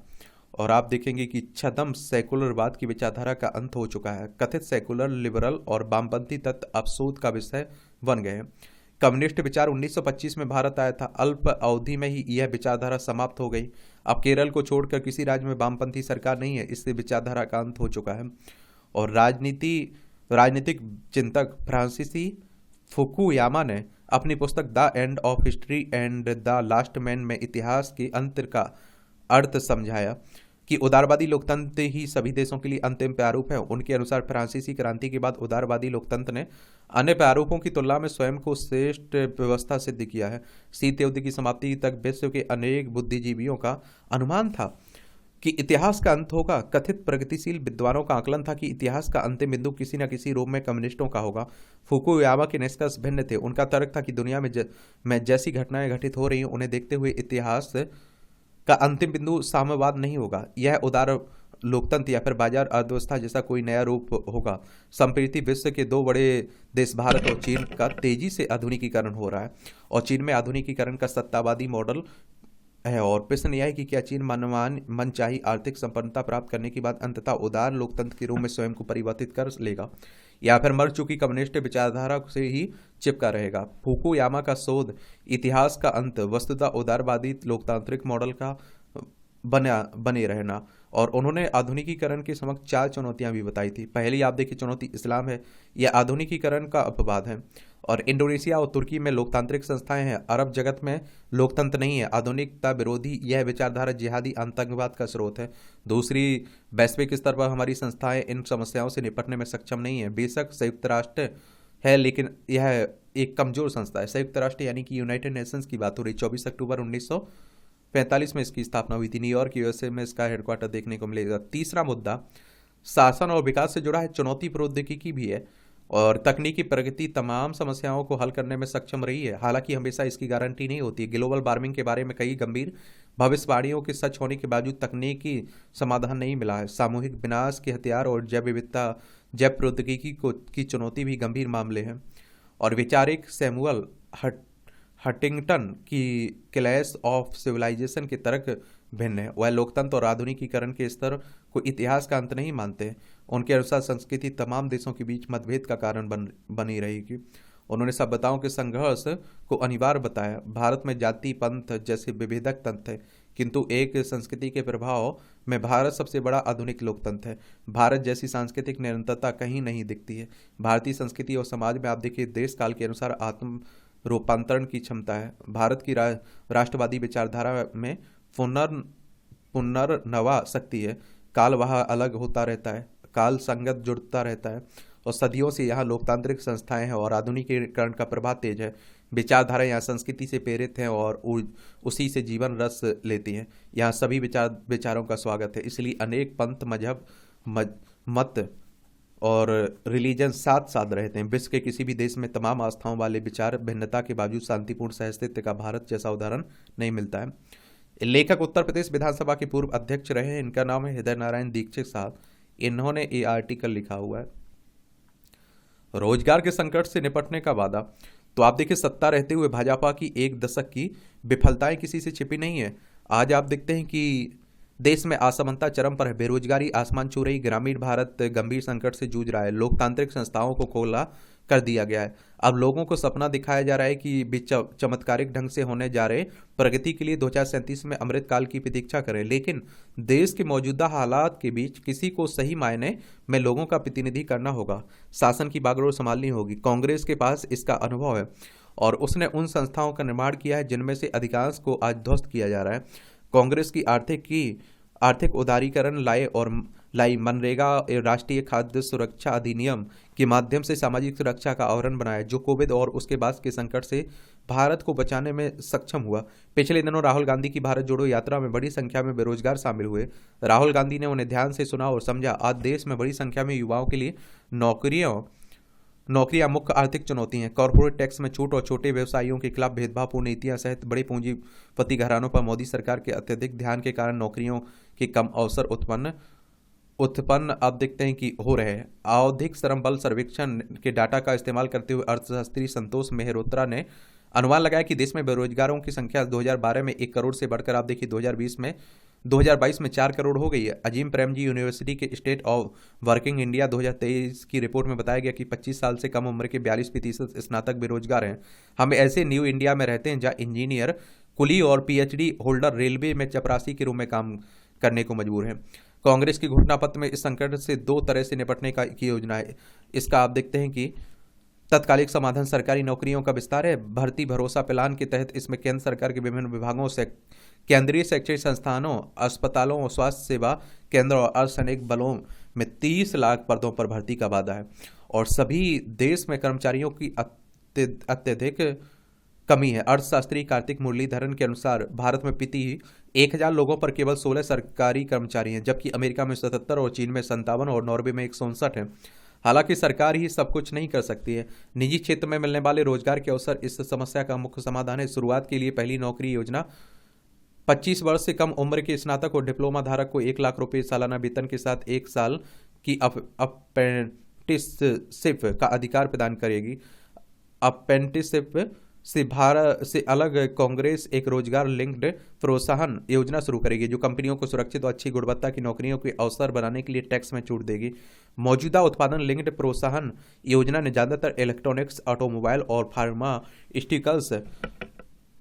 और आप देखेंगे कि छद्म सेकुलरवाद की विचारधारा का अंत हो चुका है। कथित सेकुलर, लिबरल और वामपंथी तत्व अब शोध का विषय बन गए हैं। कम्युनिस्ट विचार 1925 में भारत आया था। अल्प अवधि में ही यह विचारधारा समाप्त हो गई। अब केरल को छोड़कर किसी राज्य में वामपंथी सरकार नहीं है, इससे विचारधारा का अंत हो चुका है। और राजनीतिक चिंतक फ्रांसीसी फुकुयामा ने अपनी पुस्तक the end of history and the last man में इतिहास के अंत का अर्थ समझाया कि उदारवादी लोकतंत्र ही सभी देशों के लिए अंतिम प्रारूप है। उनके अनुसार फ्रांसीसी क्रांति के बाद उदारवादी लोकतंत्र ने अन्य प्रारूपों की तुलना में स्वयं को श्रेष्ठ व्यवस्था सिद्ध किया है। शीत युद्ध की समाप्ति तक विश्व के अनेक बुद्धिजीवियों का अनुमान था कि इतिहास का अंत होगा। कथित प्रगतिशील विद्वानों का आकलन था कि इतिहास का अंतिम बिंदु किसी न किसी रूप में कम्युनिस्टों का होगा। फुकुयामा के निष्कर्ष भिन्न थे। उनका तर्क था कि दुनिया में जैसी घटनाएं घटित हो रही हैं उन्हें देखते हुए इतिहास का अंतिम बिंदु साम्यवाद नहीं होगा, यह उदार लोकतंत्र या फिर बाजार अर्थव्यवस्था जैसा कोई नया रूप होगा। संप्रति विश्व के 2 बड़े देश भारत और चीन का तेजी से आधुनिकीकरण हो रहा है, और चीन में आधुनिकीकरण का सत्तावादी मॉडल है। और प्रश्न यह है कि क्या चीन मनचाही आर्थिक संपन्नता प्राप्त करने के बाद अंततः उदार लोकतंत्र के रूप में स्वयं को परिवर्तित कर लेगा, या फिर मर चुकी कम्युनिस्ट विचारधारा से ही चिपका रहेगा। फुकुयामा का शोध इतिहास का अंत वस्तुतः उदारवादी लोकतांत्रिक मॉडल का बने रहना। और उन्होंने आधुनिकीकरण के समक्ष 4 चुनौतियां भी बताई थी। पहली आप देखिए चुनौती इस्लाम है, यह आधुनिकीकरण का अपवाद है। और इंडोनेशिया और तुर्की में लोकतांत्रिक संस्थाएं हैं, अरब जगत में लोकतंत्र नहीं है। आधुनिकता विरोधी यह विचारधारा जिहादी आतंकवाद का स्रोत है। दूसरी, वैश्विक स्तर पर हमारी संस्थाएं इन समस्याओं से निपटने में सक्षम नहीं है। बेशक संयुक्त राष्ट्र है, लेकिन यह एक कमजोर संस्था है। संयुक्त राष्ट्र यानी कि यूनाइटेड नेशंस की बात हो रही। 24 अक्टूबर 1945 में इसकी स्थापना हुई थी। न्यूयॉर्क यूएसए में इसका हेडक्वार्टर देखने को मिलेगा। तीसरा मुद्दा शासन और विकास से जुड़ा है। चुनौती प्रौद्योगिकी भी है और तकनीकी प्रगति तमाम समस्याओं को हल करने में सक्षम रही है, हालांकि हमेशा इसकी गारंटी नहीं होती। ग्लोबल वार्मिंग के बारे में कई गंभीर भविष्यवाणियों के सच होने के बावजूद तकनीकी समाधान नहीं मिला है। सामूहिक विनाश के हथियार और जैव विविधता, जैव प्रौद्योगिकी को की चुनौती भी गंभीर मामले हैं। और वैचारिक सैमुअल हटिंगटन की क्लैश ऑफ सिविलाइजेशन के तर्क भिन्न है। वह लोकतंत्र और आधुनिकीकरण के स्तर को इतिहास का अंत नहीं मानते। उनके अनुसार संस्कृति तमाम देशों के बीच मतभेद का कारण बनी रहेगी। उन्होंने सभ्यताओं के संघर्ष को अनिवार्य बताया। भारत में जाति पंथ जैसे विभेदक तंत्र है, किंतु एक संस्कृति के प्रभाव में भारत सबसे बड़ा आधुनिक लोकतंत्र है। भारत जैसी सांस्कृतिक निरंतरता कहीं नहीं दिखती है। भारतीय संस्कृति और समाज में आप देखिए देश काल के अनुसार आत्म रूपांतरण की क्षमता है। भारत की राष्ट्रवादी विचारधारा में पुनर्नवा शक्ति है। काल वहाँ अलग होता रहता है, काल संगत जुड़ता रहता है और सदियों से यहाँ लोकतांत्रिक संस्थाएं हैं और आधुनिकीकरण का प्रभाव तेज है। विचारधारा यहाँ संस्कृति से प्रेरित हैं और उसी से जीवन रस लेती हैं। यहाँ सभी विचारों का स्वागत है। इसलिए अनेक पंथ, मजहब, मत और रिलीजन साथ साथ रहते हैं। विश्व के किसी भी देश में तमाम आस्थाओं वाले विचार भिन्नता के बावजूद शांतिपूर्ण सहअस्तित्व का भारत जैसा उदाहरण नहीं मिलता है। लेखक उत्तर प्रदेश विधानसभा के पूर्व अध्यक्ष रहे हैं। इनका नाम है हृदय नारायण दीक्षित साहब। इन्होंने ये आर्टिकल लिखा हुआ है, रोजगार के संकट से निपटने का वादा। तो आप देखिए सत्ता रहते हुए भाजपा की एक दशक की विफलताएं किसी से छिपी नहीं है। आज आप देखते हैं कि देश में असमानता चरम पर है, बेरोजगारी आसमान छू रही, ग्रामीण भारत गंभीर संकट से जूझ रहा है, लोकतांत्रिक संस्थाओं को खोला कर दिया गया है। अब लोगों को सपना दिखाया जा रहा है कि चमत्कारिक ढंग से होने जा रहे प्रगति के लिए 2037 में अमृत काल की प्रतीक्षा करें, लेकिन देश के मौजूदा हालात के बीच किसी को सही मायने में लोगों का प्रतिनिधि करना होगा, शासन की बागडोर संभालनी होगी। कांग्रेस के पास इसका अनुभव है और उसने उन संस्थाओं का निर्माण किया है जिनमें से अधिकांश को आज ध्वस्त किया जा रहा है। कांग्रेस की आर्थिक उदारीकरण लाई मनरेगा राष्ट्रीय खाद्य सुरक्षा अधिनियम के माध्यम से सामाजिक सुरक्षा का आवरण बनाया, जो कोविड और उसके बाद के संकट से भारत को बचाने में सक्षम हुआ। पिछले दिनों राहुल गांधी की भारत जोड़ो यात्रा में बड़ी संख्या में बेरोजगार शामिल हुए। राहुल गांधी ने उन्हें ध्यान से सुना और समझा। आज देश में बड़ी संख्या में युवाओं के लिए नौकरियां मुख्य आर्थिक चुनौती हैं। कॉर्पोरेट टैक्स में छूट और छोटे व्यवसायियों के खिलाफ भेदभावपूर्ण नीतियां सहित बड़े पूंजीपति घरानों पर मोदी सरकार के अत्यधिक ध्यान के कारण नौकरियों के कम अवसर उत्पन्न आप देखते हैं कि हो रहे हैं। आवधिक श्रम बल सर्वेक्षण के डाटा का इस्तेमाल करते हुए अर्थशास्त्री संतोष मेहरोत्रा ने अनुमान लगाया कि देश में बेरोजगारों की संख्या 2012 में 1 करोड़ से बढ़कर आप देखिए 2022 में 4 करोड़ हो गई है। अजीम प्रेमजी यूनिवर्सिटी के स्टेट ऑफ वर्किंग इंडिया 2023 की रिपोर्ट में बताया गया कि 25 साल से कम उम्र के 42% स्नातक बेरोजगार हैं। हम ऐसे न्यू इंडिया में रहते हैं जहां इंजीनियर, कुली और पीएचडी होल्डर रेलवे में चपरासी के रूप में काम करने को मजबूर हैं। कांग्रेस की घोषणा पत्र में इस संकट से 2 तरह से निपटने की योजना है। इसका आप देखते हैं कि तत्कालिक समाधान सरकारी नौकरियों का विस्तार है। भर्ती भरोसा प्लान के तहत इसमें केंद्र सरकार के विभिन्न विभागों से केंद्रीय शैक्षणिक संस्थानों, अस्पतालों और स्वास्थ्य सेवा केंद्र और अर्धसैनिक बलों में 30 लाख पदों पर भर्ती का वादा है। और सभी देश में कर्मचारियों की अत्यधिक कमी है। अर्थशास्त्री कार्तिक मुरलीधरन के अनुसार भारत में प्रति 1000 लोगों पर केवल 16 सरकारी कर्मचारी हैं, जबकि अमेरिका में 77 और चीन में 57 और नॉर्वे में 159 है। हालांकि सरकार ही सब कुछ नहीं कर सकती है। निजी क्षेत्र में मिलने वाले रोजगार के अवसर इस समस्या का मुख्य समाधान है। शुरुआत के लिए पहली नौकरी योजना 25 वर्ष से कम उम्र के स्नातक और डिप्लोमा धारक को 1 लाख रुपए सालाना वेतन के साथ 1 साल की अप्रेंटिसशिप का अधिकार प्रदान करेगी। अप्रेंटिसशिप से भारत से अलग कांग्रेस एक रोजगार लिंक्ड प्रोत्साहन योजना शुरू करेगी, जो कंपनियों को सुरक्षित और अच्छी गुणवत्ता की नौकरियों के अवसर बनाने के लिए टैक्स में छूट देगी। मौजूदा उत्पादन लिंक्ड प्रोत्साहन योजना ने ज्यादातर इलेक्ट्रॉनिक्स, ऑटोमोबाइल और फार्मास्यूटिकल्स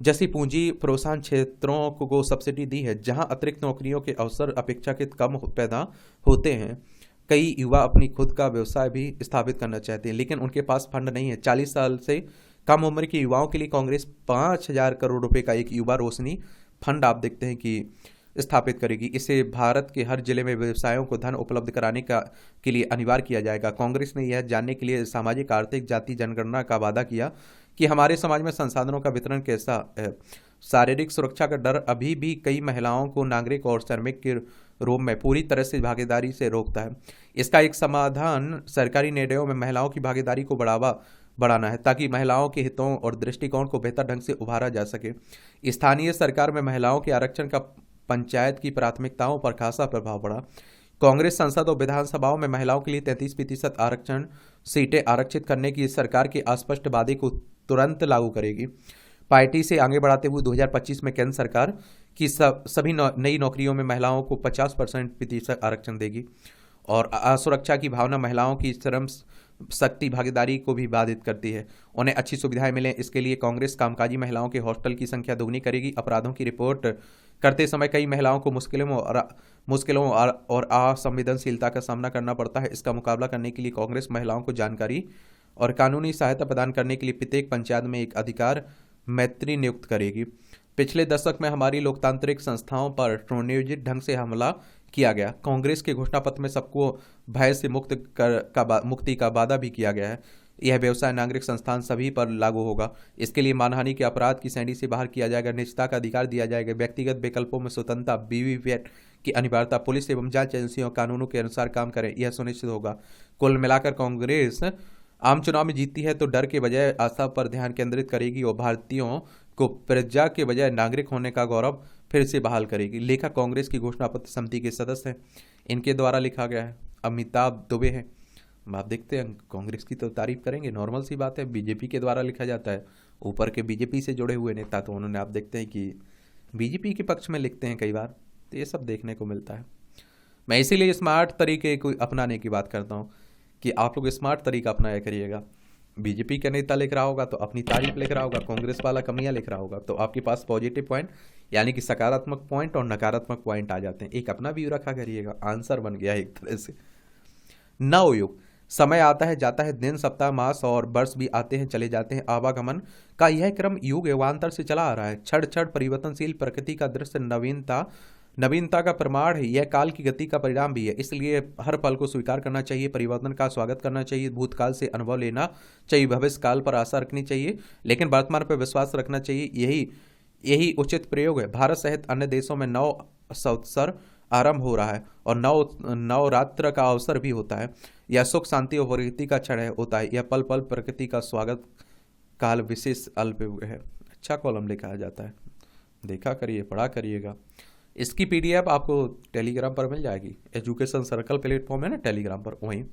जैसी पूंजी प्रोत्साहन क्षेत्रों को सब्सिडी दी है, जहां अतिरिक्त नौकरियों के अवसर अपेक्षाकृत कम पैदा होते हैं। कई युवा अपनी खुद का व्यवसाय भी स्थापित करना चाहते हैं, लेकिन उनके पास फंड नहीं है। 40 साल से कम उम्र के युवाओं के लिए कांग्रेस 5000 करोड़ रुपए का एक युवा रोशनी फंड आप देखते हैं कि स्थापित करेगी। इसे भारत के हर जिले में व्यवसायों को धन उपलब्ध कराने के लिए अनिवार्य किया जाएगा। कांग्रेस ने यह जानने के लिए सामाजिक, आर्थिक, जाति जनगणना का वादा किया कि हमारे समाज में संसाधनों का वितरण कैसा है। शारीरिक सुरक्षा का डर अभी भी कई महिलाओं को नागरिक और श्रमिक के रूप में पूरी तरह से भागीदारी से रोकता है। इसका एक समाधान सरकारी निर्णयों में महिलाओं की भागीदारी को बढ़ाना है, ताकि महिलाओं के हितों और दृष्टिकोण को बेहतर ढंग से उभारा जा सके। स्थानीय सरकार में महिलाओं के आरक्षण का पंचायत की प्राथमिकताओं पर खासा प्रभाव पड़ा। कांग्रेस संसद और विधानसभाओं में महिलाओं के लिए 33% आरक्षण सीटें आरक्षित करने की सरकार के अस्पष्ट वादे को तुरंत लागू करेगी। पार्टी से आगे बढ़ाते हुए 2025 में केंद्र सरकार की सभी नई नौकरियों में महिलाओं को 50% आरक्षण देगी। और असुरक्षा की भावना महिलाओं की श्रम शक्ति भागीदारी को भी बाधित करती है। उन्हें अच्छी सुविधाएं मिलें, इसके लिए कांग्रेस कामकाजी महिलाओं के हॉस्टल की संख्या दोगुनी करेगी। अपराधों की रिपोर्ट करते समय कई महिलाओं को मुश्किलों और असंवेदनशीलता का सामना करना पड़ता है। इसका मुकाबला करने के लिए कांग्रेस महिलाओं को जानकारी और कानूनी सहायता प्रदान करने के लिए प्रत्येक पंचायत में एक अधिकार मैत्री नियुक्त करेगी। पिछले दशक में हमारी लोकतांत्रिक संस्थाओं पर सुनियोजित ढंग से हमला किया गया। कांग्रेस के घोषणा पत्र में सबको भय से मुक्ति का वादा भी किया गया है। यह व्यवसाय नागरिक संस्थान सभी पर लागू होगा। इसके लिए मानहानि के अपराध की श्रेणी से बाहर किया जाएगा। निजता का अधिकार दिया जाएगा। व्यक्तिगत विकल्पों में स्वतंत्रता, वीवीपैट की अनिवार्यता, पुलिस एवं जांच एजेंसियों कानूनों के अनुसार काम करें, यह सुनिश्चित होगा। कुल मिलाकर कांग्रेस आम चुनाव में जीतती है तो डर के बजाय आस्था पर ध्यान केंद्रित करेगी और भारतीयों को प्रजा के बजाय नागरिक होने का गौरव फिर से बहाल करेगी। लेखक कांग्रेस की घोषणा पत्र समिति के सदस्य हैं। इनके द्वारा लिखा गया है। अमिताभ दुबे हैं। आप देखते हैं कांग्रेस की तो तारीफ करेंगे, नॉर्मल सी बात है। बीजेपी के द्वारा लिखा जाता है, ऊपर के बीजेपी से जुड़े हुए नेता तो उन्होंने, आप देखते हैं कि बीजेपी के पक्ष में लिखते हैं कई बार, तो ये सब देखने को मिलता है। मैं इसीलिए स्मार्ट तरीके को अपनाने की बात करता हूँ कि आप लोग स्मार्ट तरीका अपनाया करिएगा। बीजेपी का नेता लिख रहा होगा तो अपनी तारीफ लिख रहा होगा, कांग्रेस वाला कमियां लिख रहा होगा, तो आपके पास पॉजिटिव पॉइंट यानी कि सकारात्मक पॉइंट और नकारात्मक पॉइंट आ जाते हैं। एक अपना व्यू रखा करिएगा, आंसर बन गया एक तरह से। नवयुग, समय आता है जाता है, दिन सप्ताह मास और वर्ष भी आते हैं चले जाते हैं। आवागमन का यह क्रम युग युगांतर से चला आ रहा है। क्षण क्षण परिवर्तनशील प्रकृति का दृश्य नवीनता का प्रमाण है। यह काल की गति का परिणाम भी है। इसलिए हर पल को स्वीकार करना चाहिए, परिवर्तन का स्वागत करना चाहिए, भूतकाल से अनुभव लेना चाहिए, भविष्य काल पर आशा रखनी चाहिए, लेकिन वर्तमान पर विश्वास रखना चाहिए। यही उचित प्रयोग है। भारत सहित अन्य देशों में नव संवत्सर आरंभ हो रहा है और नवरात्र का अवसर भी होता है। यह सुख शांति और प्रगति का क्षण होता है। यह पल पल प्रकृति का स्वागत काल विशेष अल्प है। अच्छा कॉलम लिखा जाता है, देखा करिए, पढ़ा करिएगा। इसकी पीडीएफ आपको टेलीग्राम पर मिल जाएगी। एजुकेशन सर्कल प्लेटफॉर्म है ना टेलीग्राम पर, वहीं।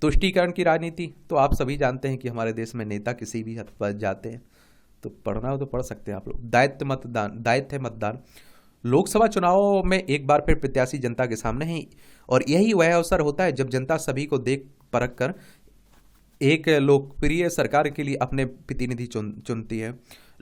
तुष्टीकरण की राजनीति, तो आप सभी जानते हैं कि हमारे देश में नेता किसी भी हद पर जाते हैं, तो पढ़ना हो तो पढ़ सकते हैं आप लोग। दायित्व मतदान, लोकसभा चुनाव में एक बार फिर प्रत्याशी जनता के सामने है और यही वह अवसर होता है जब जनता सभी को देख परख कर एक लोकप्रिय सरकार के लिए अपने प्रतिनिधि चुनती है।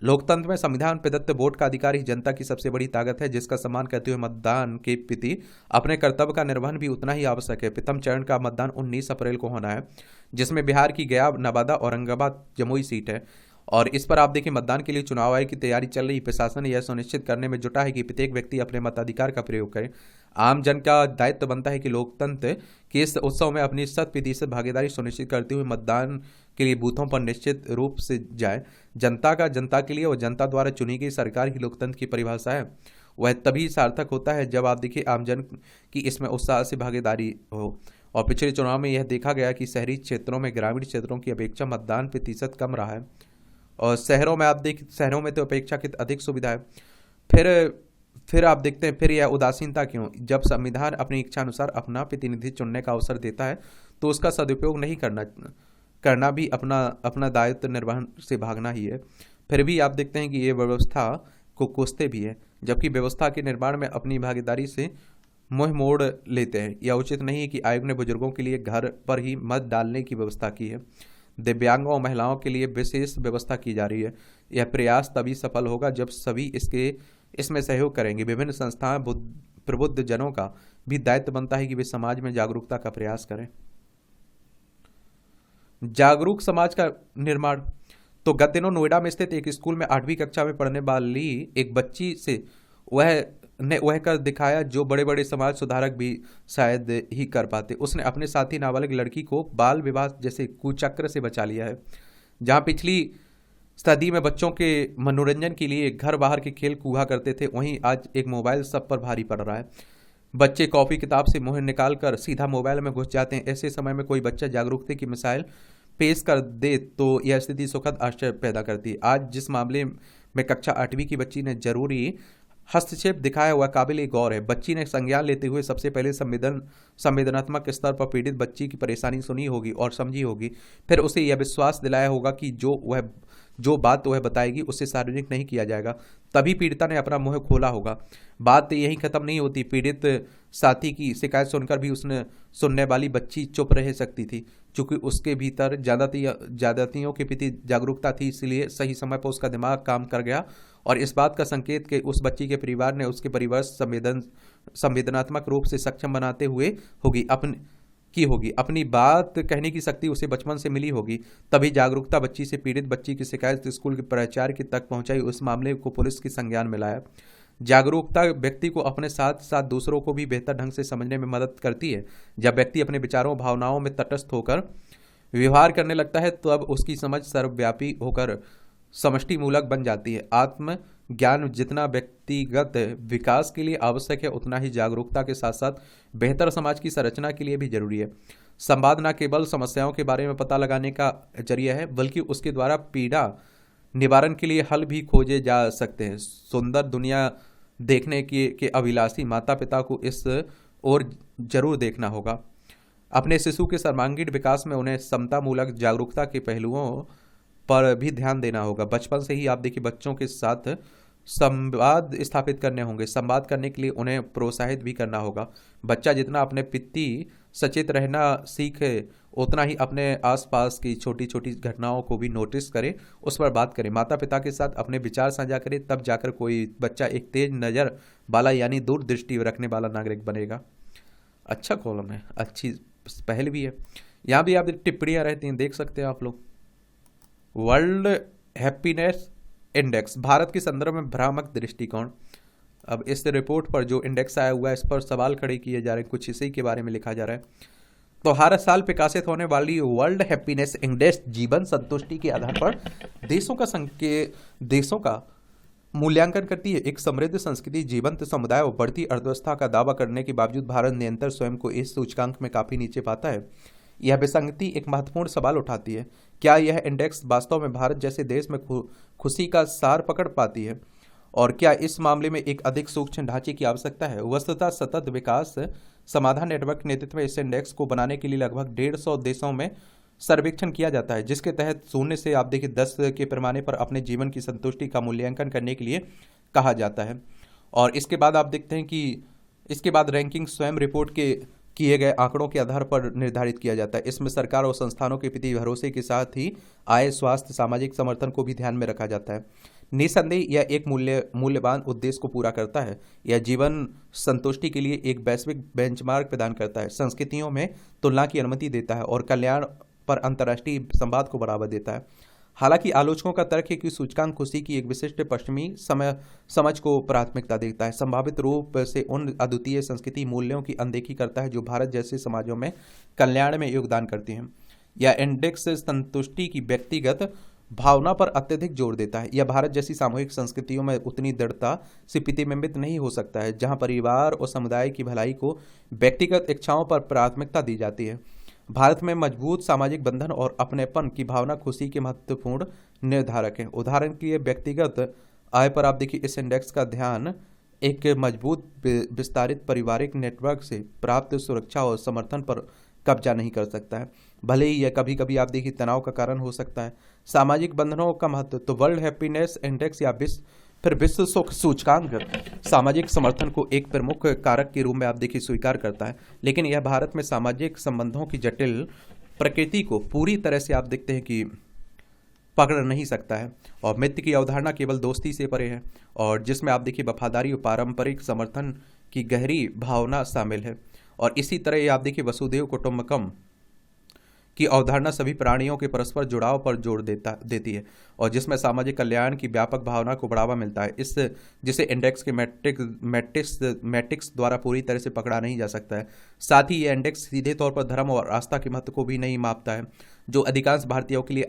लोकतंत्र में संविधान प्रदत्त वोट का अधिकार ही जनता की सबसे बड़ी ताकत है, जिसका सम्मान करते हुए मतदान के प्रति अपने कर्तव्य का निर्वहन भी उतना ही आवश्यक है। प्रथम चरण का मतदान 19 अप्रैल को होना है, जिसमें बिहार की गया, नवादा, औरंगाबाद, जमुई सीट है। और इस पर आप देखिए मतदान के लिए चुनाव आयोग की तैयारी चल रही। प्रशासन यह सुनिश्चित करने में जुटा है कि प्रत्येक व्यक्ति अपने मताधिकार का प्रयोग करे। आम जन का दायित्व बनता है कि लोकतंत्र के इस उत्सव में अपनी 100% भागीदारी सुनिश्चित करते हुए मतदान के लिए बूथों पर निश्चित रूप से जाए। जनता के लिए और जनता द्वारा चुनी गई सरकार ही लोकतंत्र की परिभाषा है। वह तभी सार्थक होता है जब आप देखिए आमजन की इसमें उत्साह से भागीदारी हो। और पिछले चुनाव में यह देखा गया कि शहरी क्षेत्रों में ग्रामीण क्षेत्रों की अपेक्षा मतदान प्रतिशत कम रहा है और शहरों में तो अपेक्षाकृत अधिक सुविधा है। फिर आप देखते हैं फिर यह उदासीनता क्यों? जब संविधान अपनी इच्छा अनुसार अपना प्रतिनिधि चुनने का अवसर देता है तो उसका सदुपयोग नहीं करना भी अपना दायित्व निर्वहन से भागना ही है। फिर भी आप देखते हैं कि ये व्यवस्था को कोसते भी है, जबकि व्यवस्था के निर्माण में अपनी भागीदारी से मुंह मोड़ लेते हैं। यह उचित नहीं है कि आयोग ने बुजुर्गों के लिए घर पर ही मत डालने की व्यवस्था की है। दिव्यांगों और महिलाओं के लिए विशेष व्यवस्था की जा रही है। यह प्रयास तभी सफल होगा जब सभी इसमें सहयोग करेंगे। विभिन्न संस्थाएं, प्रबुद्ध जनों का भी दायित्व बनता है कि वे समाज में जागरूकता का प्रयास करें। जागरूक समाज का निर्माण, तो गत दिनों नोएडा में स्थित एक स्कूल में 8वीं कक्षा में पढ़ने वाली एक बच्ची से वह कर दिखाया जो बड़े बड़े समाज सुधारक भी शायद ही कर पाते। उसने अपने साथी नाबालिग लड़की को बाल विवाह जैसे कुचक्र से बचा लिया है। जहां पिछली सदी में बच्चों के मनोरंजन के लिए घर बाहर के खेल कूदा करते थे, वहीं आज एक मोबाइल सब पर भारी पड़ रहा है। बच्चे कॉपी किताब से मुंह निकाल कर सीधा मोबाइल में घुस जाते हैं। ऐसे समय में कोई बच्चा जागरूकता की मिसाइल पेश कर दे तो यह स्थिति सुखद आश्चर्य पैदा करती है। आज जिस मामले में कक्षा 8वीं की बच्ची ने जरूरी हस्तक्षेप दिखाया हुआ काबिल गौर है। बच्ची ने संज्ञान लेते हुए सबसे पहले संवेदनात्मक स्तर पर पीड़ित बच्ची की परेशानी सुनी होगी और समझी होगी। फिर उसे यह विश्वास दिलाया होगा कि जो बात वह बताएगी उससे सार्वजनिक नहीं किया जाएगा। तभी पीड़िता ने अपना मुंह खोला होगा। बात यही खत्म नहीं होती। पीड़ित साथी की शिकायत सुनकर भी उसने सुनने वाली बच्ची चुप रह सकती थी, क्योंकि उसके भीतर ज्यादतियों के प्रति जागरूकता थी। इसलिए सही समय पर उसका दिमाग काम कर गया और इस बात का संकेत कि उस बच्ची के परिवार ने उसके परिवार संवेदनात्मक रूप से सक्षम बनाते हुए होगी अपनी बात कहने की शक्ति उसे बचपन से मिली होगी। तभी जागरूकता बच्ची से पीड़ित बच्ची की शिकायत स्कूल के प्राचार्य की तक पहुंचाई। उस मामले को पुलिस की संज्ञान में लाया। जागरूकता व्यक्ति को अपने साथ साथ दूसरों को भी बेहतर ढंग से समझने में मदद करती है। जब व्यक्ति अपने विचारों भावनाओं में तटस्थ होकर व्यवहार करने लगता है तो अब उसकी समझ सर्वव्यापी होकर समष्टि मूलक बन जाती है। आत्म ज्ञान जितना व्यक्तिगत विकास के लिए आवश्यक है, उतना ही जागरूकता के साथ साथ बेहतर समाज की संरचना के लिए भी जरूरी है। संवाद न केवल समस्याओं के बारे में पता लगाने का जरिया है, बल्कि उसके द्वारा पीड़ा निवारण के लिए हल भी खोजे जा सकते हैं। सुंदर दुनिया देखने के अभिलाषी माता पिता को इस ओर जरूर देखना होगा। अपने शिशु के सर्वांगीण विकास में उन्हें समतामूलक जागरूकता के पहलुओं पर भी ध्यान देना होगा। बचपन से ही आप देखिए बच्चों के साथ संवाद स्थापित करने होंगे। संवाद करने के लिए उन्हें प्रोत्साहित भी करना होगा। बच्चा जितना अपने प्रति सचेत रहना सीखे, उतना ही अपने आसपास की छोटी छोटी घटनाओं को भी नोटिस करे, उस पर बात करें। माता पिता के साथ अपने विचार साझा करें, तब जाकर कोई बच्चा एक तेज नज़र वाला यानी दूरदृष्टि रखने वाला नागरिक बनेगा। अच्छा कॉलम है, अच्छी पहल भी है। यहाँ भी आप टिप्पणियाँ रहती हैं, देख सकते हैं आप लोग। वर्ल्ड हैप्पीनेस इंडेक्स भारत के संदर्भ में भ्रामक दृष्टिकोण। अब इस रिपोर्ट पर जो इंडेक्स आया हुआ है, इस पर सवाल खड़े किए जा रहे हैं, कुछ इसी के बारे में लिखा जा रहा है। तो हर साल प्रकाशित होने वाली वर्ल्ड हैप्पीनेस इंडेक्स जीवन संतुष्टि के आधार पर देशों का मूल्यांकन करती है। एक समृद्ध संस्कृति, जीवंत समुदाय और बढ़ती अर्थव्यवस्था का दावा करने के बावजूद भारत निरंतर स्वयं को इस सूचकांक में काफी नीचे पाता है। यह विसंगति एक महत्वपूर्ण सवाल उठाती है। क्या यह इंडेक्स वास्तव में भारत जैसे देश में खुशी का सार पकड़ पाती है, और क्या इस मामले में एक अधिक सूक्ष्म ढांचे की आवश्यकता है? वस्तुतः सतत विकास समाधान नेटवर्क के नेतृत्व में इस इंडेक्स को बनाने के लिए लगभग 150 देशों में सर्वेक्षण किया जाता है, जिसके तहत 0 से आप देखिए 10 के पैमाने पर अपने जीवन की संतुष्टि का मूल्यांकन करने के लिए कहा जाता है। और इसके बाद आप देखते हैं कि इसके बाद रैंकिंग स्वयं रिपोर्ट के किए गए आंकड़ों के आधार पर निर्धारित किया जाता है। इसमें सरकार और संस्थानों के प्रति भरोसे के साथ ही आय, स्वास्थ्य, सामाजिक समर्थन को भी ध्यान में रखा जाता है। निसंदेह यह एक मूल्यवान उद्देश्य को पूरा करता है। यह जीवन संतुष्टि के लिए एक वैश्विक बेंचमार्क प्रदान करता है, संस्कृतियों में तुलना की अनुमति देता है और कल्याण पर अंतर्राष्ट्रीय संवाद को बढ़ावा देता है। हालांकि आलोचकों का तर्क है कि सूचकांक खुशी की एक विशिष्ट पश्चिमी समझ को प्राथमिकता देता है, संभावित रूप से उन अद्वितीय संस्कृति मूल्यों की अनदेखी करता है जो भारत जैसे समाजों में कल्याण में योगदान करती हैं। यह इंडेक्स संतुष्टि की व्यक्तिगत भावना पर अत्यधिक जोर देता है। यह भारत जैसी सामूहिक संस्कृतियों में उतनी दृढ़ता से प्रतिबिंबित नहीं हो सकता है, जहां परिवार और समुदाय की भलाई को व्यक्तिगत इच्छाओं पर प्राथमिकता दी जाती है। भारत में मजबूत सामाजिक बंधन और अपनेपन की भावना खुशी के महत्वपूर्ण निर्धारक है। उदाहरण के लिए व्यक्तिगत आय पर आप देखिए इस इंडेक्स का ध्यान एक मजबूत विस्तारित पारिवारिक नेटवर्क से प्राप्त सुरक्षा और समर्थन पर कब्जा नहीं कर सकता है, भले ही यह कभी कभी आप देखिए तनाव का कारण हो सकता है। सामाजिक बंधनों का महत्व, तो वर्ल्ड हैप्पीनेस इंडेक्स या विश्व सुख सूचकांक सामाजिक समर्थन को एक प्रमुख कारक के रूप में आप देखिए स्वीकार करता है, लेकिन यह भारत में सामाजिक संबंधों की जटिल प्रकृति को पूरी तरह से आप देखते हैं कि पकड़ नहीं सकता है। और मित्र की अवधारणा केवल दोस्ती से परे है, और जिसमें आप देखिए वफादारी और पारंपरिक समर्थन की गहरी भावना शामिल है। और इसी तरह ये आप देखिए वसुधैव कुटुंबकम की अवधारणा सभी प्राणियों के परस्पर जुड़ाव पर जोर देती है, और जिसमें सामाजिक कल्याण की व्यापक भावना को बढ़ावा मिलता है। इस जिसे इंडेक्स के मैट्रिक्स द्वारा पूरी तरह से पकड़ा नहीं जा सकता है। साथ ही यह इंडेक्स सीधे तौर पर धर्म और आस्था के महत्व को भी नहीं मापता है, जो अधिकांश भारतीयों के लिए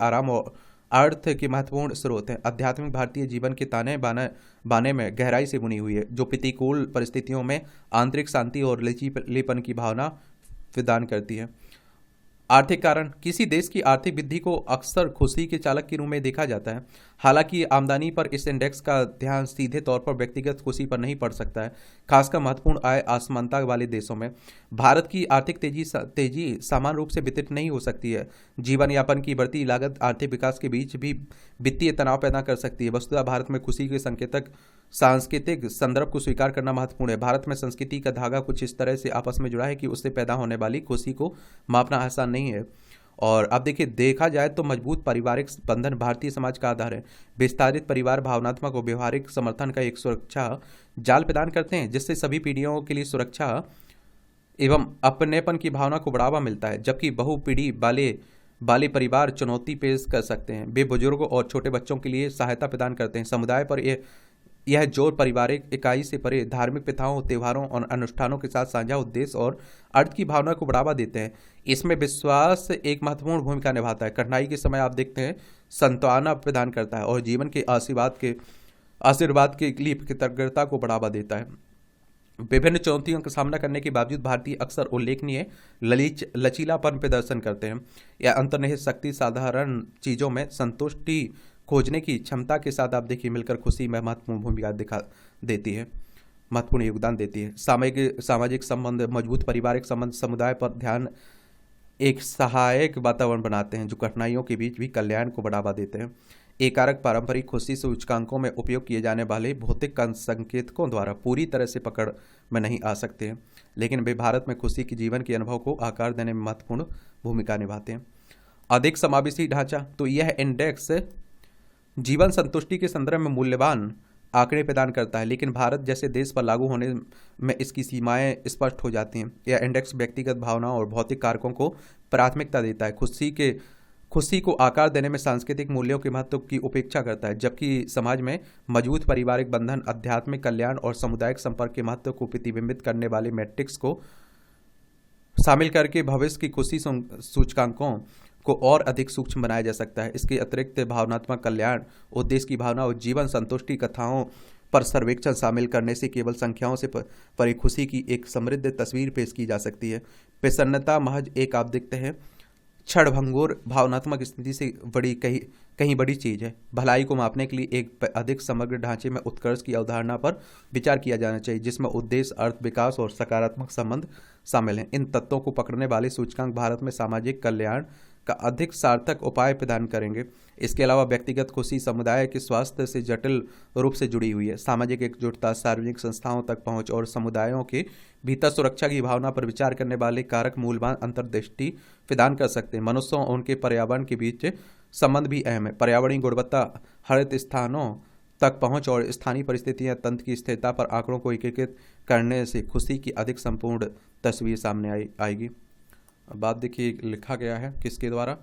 अर्थ के महत्वपूर्ण स्रोत हैं। आध्यात्मिक भारतीय जीवन के ताने बाने बाने में गहराई से बुनी हुई है, जो प्रतिकूल परिस्थितियों में आंतरिक शांति और लचीलेपन की भावना प्रदान करती है। आर्थिक कारण, किसी देश की आर्थिक वृद्धि को अक्सर खुशी के चालक के रूप में देखा जाता है। हालांकि आमदनी पर इस इंडेक्स का ध्यान सीधे तौर पर व्यक्तिगत खुशी पर नहीं पड़ सकता है, खासकर महत्वपूर्ण आय असमानता वाले देशों में। भारत की आर्थिक तेजी समान रूप से वितरित नहीं हो सकती है। जीवन यापन की बढ़ती लागत आर्थिक विकास के बीच भी वित्तीय तनाव पैदा कर सकती है। वस्तुतः भारत में खुशी के संकेतक सांस्कृतिक संदर्भ को स्वीकार करना महत्वपूर्ण है। भारत में संस्कृति का धागा कुछ इस तरह से आपस में जुड़ा है कि उससे पैदा होने वाली खुशी को मापना आसान नहीं है। और अब देखिए, देखा जाए तो मजबूत पारिवारिक बंधन भारतीय समाज का आधार है। विस्तारित परिवार भावनात्मक और व्यवहारिक समर्थन का एक सुरक्षा जाल प्रदान करते हैं, जिससे सभी पीढ़ियों के लिए सुरक्षा एवं अपनेपन की भावना को बढ़ावा मिलता है। जबकि बहुपीढ़ी वाले परिवार चुनौती पेश कर सकते हैं। वे बुजुर्गों और छोटे बच्चों के लिए सहायता प्रदान करते हैं। समुदाय पर यह जोर पारिवारिक इकाई से परे धार्मिक प्रथाओं, त्योहारों और अनुष्ठानों के साथ साझा उद्देश्य और अर्थ की भावना को बढ़ावा देते हैं। इसमें विश्वास एक महत्वपूर्ण भूमिका निभाता है। कठिनाई के समय आप देखते हैं सांत्वना प्रदान करता है और जीवन के आशीर्वाद के लिए कृतज्ञता को बढ़ावा देता है। विभिन्न चुनौतियों का सामना करने के बावजूद भारतीय अक्सर उल्लेखनीय लचीलापन प्रदर्शन करते हैं। यह अंतर्निहित शक्ति साधारण चीजों में संतुष्टि खोजने की क्षमता के साथ आप देखिए मिलकर खुशी में महत्वपूर्ण भूमिका महत्वपूर्ण योगदान देती है। सामाजिक संबंध, मजबूत पारिवारिक संबंध समुदाय पर ध्यान एक सहायक वातावरण बनाते हैं, जो कठिनाइयों के बीच भी कल्याण को बढ़ावा देते हैं। एकारक पारंपरिक खुशी सूचकांकों में उपयोग किए जाने वाले भौतिक संकेतकों द्वारा पूरी तरह से पकड़ में नहीं आ सकते हैं, लेकिन वे भारत में खुशी के जीवन के अनुभव को आकार देने में महत्वपूर्ण भूमिका निभाते हैं। अधिक समावेशी ढांचा, तो यह इंडेक्स जीवन संतुष्टि के संदर्भ में मूल्यवान आंकड़े प्रदान करता है, लेकिन भारत जैसे देश पर लागू होने में इसकी सीमाएं स्पष्ट हो जाती हैं। यह इंडेक्स व्यक्तिगत भावनाओं और भौतिक कारकों को प्राथमिकता देता है, खुशी को आकार देने में सांस्कृतिक मूल्यों के महत्व की उपेक्षा करता है, जबकि समाज में मजबूत पारिवारिक बंधन, आध्यात्मिक कल्याण और सामुदायिक संपर्क के महत्व को प्रतिबिंबित करने वाले मैट्रिक्स को शामिल करके भविष्य की खुशी सूचकांकों को और अधिक सूक्ष्म बनाया जा सकता है। इसके अतिरिक्त भावनात्मक कल्याण, उद्देश्य की भावना और जीवन संतुष्टि कथाओं पर सर्वेक्षण शामिल करने से केवल संख्याओं से परे खुशी की एक समृद्ध तस्वीर पेश की जा सकती है। प्रसन्नता महज एक आप देखते हैं क्षणभंगुर भावनात्मक स्थिति से कहीं बड़ी चीज है। भलाई को मापने के लिए एक अधिक समग्र ढांचे में उत्कर्ष की अवधारणा पर विचार किया जाना चाहिए, जिसमें उद्देश्य, अर्थ, विकास और सकारात्मक संबंध शामिल हैं। इन तत्वों को पकड़ने वाले सूचकांक भारत में सामाजिक कल्याण का अधिक सार्थक उपाय प्रदान करेंगे। इसके अलावा व्यक्तिगत खुशी समुदाय के स्वास्थ्य से जटिल रूप से जुड़ी हुई है। सामाजिक एकजुटता, सार्वजनिक संस्थाओं तक पहुंच और समुदायों के भीतर सुरक्षा की भावना पर विचार करने वाले कारक मूल्यवान अंतर्दृष्टि प्रदान कर सकते हैं। मनुष्यों और उनके पर्यावरण के बीच संबंध भी अहम है। पर्यावरणीय गुणवत्ता, हरित स्थानों तक पहुंच और स्थानीय परिस्थितियां, तंत्र की स्थिरता पर आंकड़ों को एकीकृत करने से खुशी की अधिक संपूर्ण तस्वीर सामने आएगी। बात देखिए, लिखा गया है किसके द्वारा?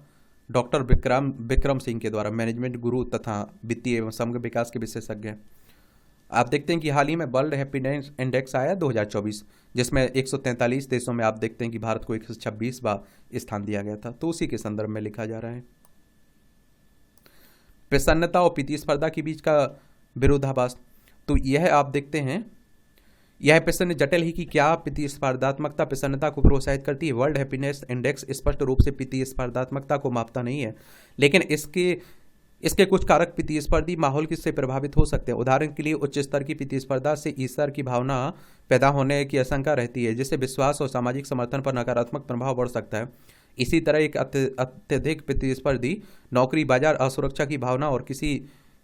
डॉक्टर विक्रम सिंह के द्वारा, मैनेजमेंट गुरु तथा वित्तीय एवं समग्र विकास के विशेषज्ञ। आप देखते हैं कि हाल ही में वर्ल्ड हैप्पीनेस इंडेक्स आया 2024, जिसमें 143 देशों में आप देखते हैं कि भारत को 126वां स्थान दिया गया था। तो उसी के संदर्भ में लिखा जा रहा है। प्रसन्नता और प्रतिस्पर्धा के बीच का विरोधाभास, तो यह आप देखते हैं, यह प्रश्न जटिल है कि क्या प्रतिस्पर्धात्मकता प्रसन्नता को प्रोत्साहित करती है। वर्ल्ड हैप्पीनेस इंडेक्स स्पष्ट रूप से प्रतिस्पर्धात्मकता को मापता नहीं है, लेकिन इसके कुछ कारक प्रतिस्पर्धी माहौल से प्रभावित हो सकते हैं। उदाहरण के लिए उच्च स्तर की प्रतिस्पर्धा से ईर्ष्या की भावना पैदा होने की आशंका रहती है, जिससे विश्वास और सामाजिक समर्थन पर नकारात्मक प्रभाव बढ़ सकता है। इसी तरह एक अत्यधिक प्रतिस्पर्धी नौकरी बाजार असुरक्षा की भावना और किसी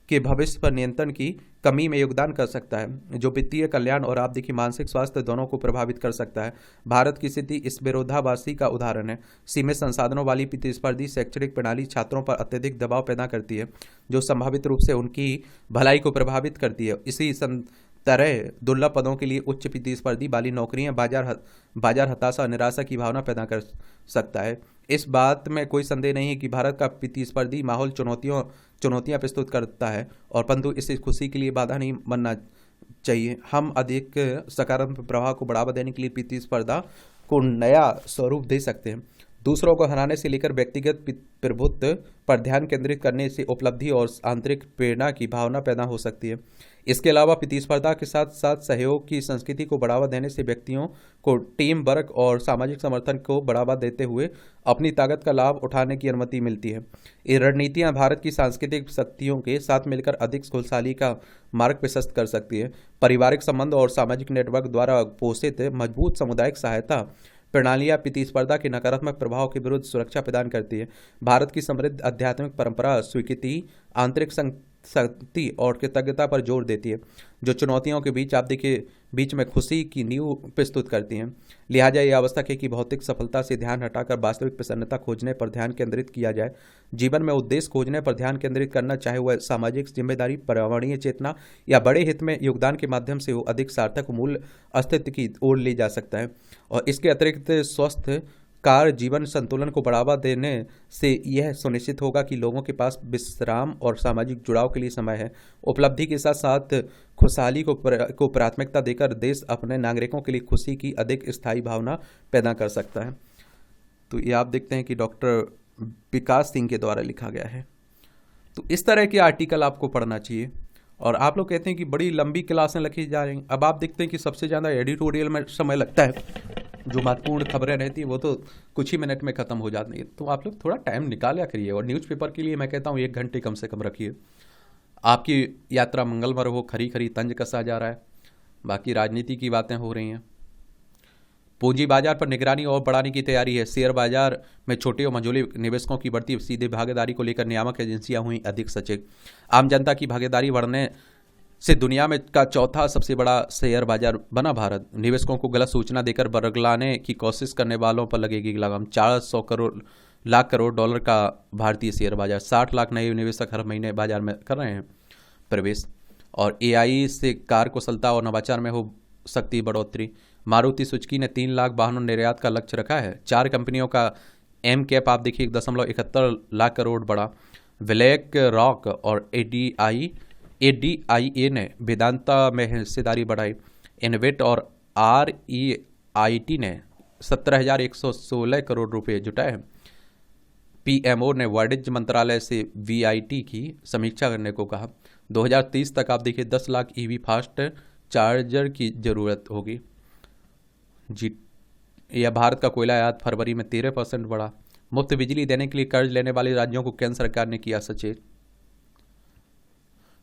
के भविष्य पर नियंत्रण की कमी में योगदान कर सकता है, जो वित्तीय कल्याण और आप देखिए मानसिक स्वास्थ्य दोनों को प्रभावित कर सकता है। भारत की स्थिति इस विरोधाभासी का उदाहरण है। सीमित संसाधनों वाली प्रतिस्पर्धी शैक्षणिक प्रणाली छात्रों पर अत्यधिक दबाव पैदा करती है, जो संभावित रूप से उनकी भलाई को प्रभावित करती है। इसी तरह दुर्लभ पदों के लिए उच्च प्रतिस्पर्धी वाली नौकरियां बाजार हताशा और निराशा की भावना पैदा कर सकता है। इस बात में कोई संदेह नहीं है कि भारत का प्रतिस्पर्धी माहौल चुनौतियां प्रस्तुत करता है, और परंतु इसे खुशी के लिए बाधा नहीं बनना चाहिए। हम अधिक सकारात्मक प्रभाव को बढ़ावा देने के लिए प्रतिस्पर्धा को नया स्वरूप दे सकते हैं। दूसरों को हराने से लेकर व्यक्तिगत प्रभुत्व पर ध्यान केंद्रित करने से उपलब्धि और आंतरिक प्रेरणा की भावना पैदा हो सकती है। इसके अलावा प्रतिस्पर्धा के साथ साथ सहयोग की संस्कृति को बढ़ावा देने से व्यक्तियों को टीम वर्क और सामाजिक समर्थन को बढ़ावा देते हुए अपनी ताकत का लाभ उठाने की अनुमति मिलती है। ये रणनीतियां भारत की सांस्कृतिक शक्तियों के साथ मिलकर अधिक खुशहाली का मार्ग प्रशस्त कर सकती है। पारिवारिक संबंध और सामाजिक नेटवर्क द्वारा पोषित मजबूत सामुदायिक सहायता प्रणालियां प्रतिस्पर्धा के नकारात्मक प्रभाव के विरुद्ध सुरक्षा प्रदान करती है। भारत की समृद्ध आध्यात्मिक परंपरा स्वीकृति, आंतरिक शक्ति और कृतज्ञता पर जोर देती है, जो चुनौतियों के बीच आप देखिए बीच में खुशी की नींव प्रस्तुत करती हैं। लिहाजा ये आवश्यक है कि भौतिक सफलता से ध्यान हटाकर वास्तविक प्रसन्नता खोजने पर ध्यान केंद्रित किया जाए। जीवन में उद्देश्य खोजने पर ध्यान केंद्रित करना, चाहे वह सामाजिक जिम्मेदारी, पर्यावरणीय चेतना या बड़े हित में योगदान के माध्यम से हो, अधिक सार्थक मूल अस्तित्व की ओर ले जा सकता है। और इसके अतिरिक्त स्वस्थ कार जीवन संतुलन को बढ़ावा देने से यह सुनिश्चित होगा कि लोगों के पास विश्राम और सामाजिक जुड़ाव के लिए समय है। उपलब्धि के साथ साथ खुशहाली को प्राथमिकता देकर देश अपने नागरिकों के लिए खुशी की अधिक स्थायी भावना पैदा कर सकता है। तो ये आप देखते हैं कि डॉक्टर विकास सिंह के द्वारा लिखा गया है। तो इस तरह के आर्टिकल आपको पढ़ना चाहिए। और आप लोग कहते हैं कि बड़ी लंबी क्लासें लिखी जा रही हैं। अब आप देखते हैं कि सबसे ज़्यादा एडिटोरियल में समय लगता है, जो महत्वपूर्ण खबरें रहती हैं वो तो कुछ ही मिनट में ख़त्म हो जाती है। तो आप लोग थोड़ा टाइम निकाला करिए। और न्यूज़पेपर के लिए मैं कहता हूँ 1 घंटे कम से कम रखिए। आपकी यात्रा मंगलमय हो, खरी खरी तंज कसा जा रहा है। बाकी राजनीति की बातें हो रही हैं। पूंजी बाजार पर निगरानी और बढ़ाने की तैयारी है। शेयर बाजार में छोटे और मझोले निवेशकों की बढ़ती सीधे भागीदारी को लेकर नियामक एजेंसियां हुई अधिक सचेत। आम जनता की भागीदारी बढ़ने से दुनिया में का चौथा सबसे बड़ा शेयर बाजार बना भारत। निवेशकों को गलत सूचना देकर बरगलाने की कोशिश करने वालों पर लगेगी लगाम। 400 लाख करोड़ डॉलर का भारतीय शेयर बाजार, 60 लाख नए निवेशक हर महीने बाजार में कर रहे हैं प्रवेश। और AI से कार कुशलता और नवाचार में हो सकती बढ़ोतरी। मारुति सुजुकी ने 3 लाख वाहनों निर्यात का लक्ष्य रखा है। 4 कंपनियों का MCAP आप देखिए 1.71 लाख करोड़ बढ़ा। ब्लैक रॉक और ADIA ने वेदांता में हिस्सेदारी बढ़ाई। इनवेट और REIT ने 17,116 करोड़ रुपए जुटाए हैं। PMO ने वाणिज्य मंत्रालय से VIT की समीक्षा करने को कहा। 2030 तक आप देखिए 10 लाख EV फास्ट चार्जर की जरूरत होगी। जी, यह भारत का कोयला आयात फरवरी में 13% बढ़ा। मुफ्त बिजली देने के लिए कर्ज लेने वाले राज्यों को केंद्र सरकार ने किया सचेत।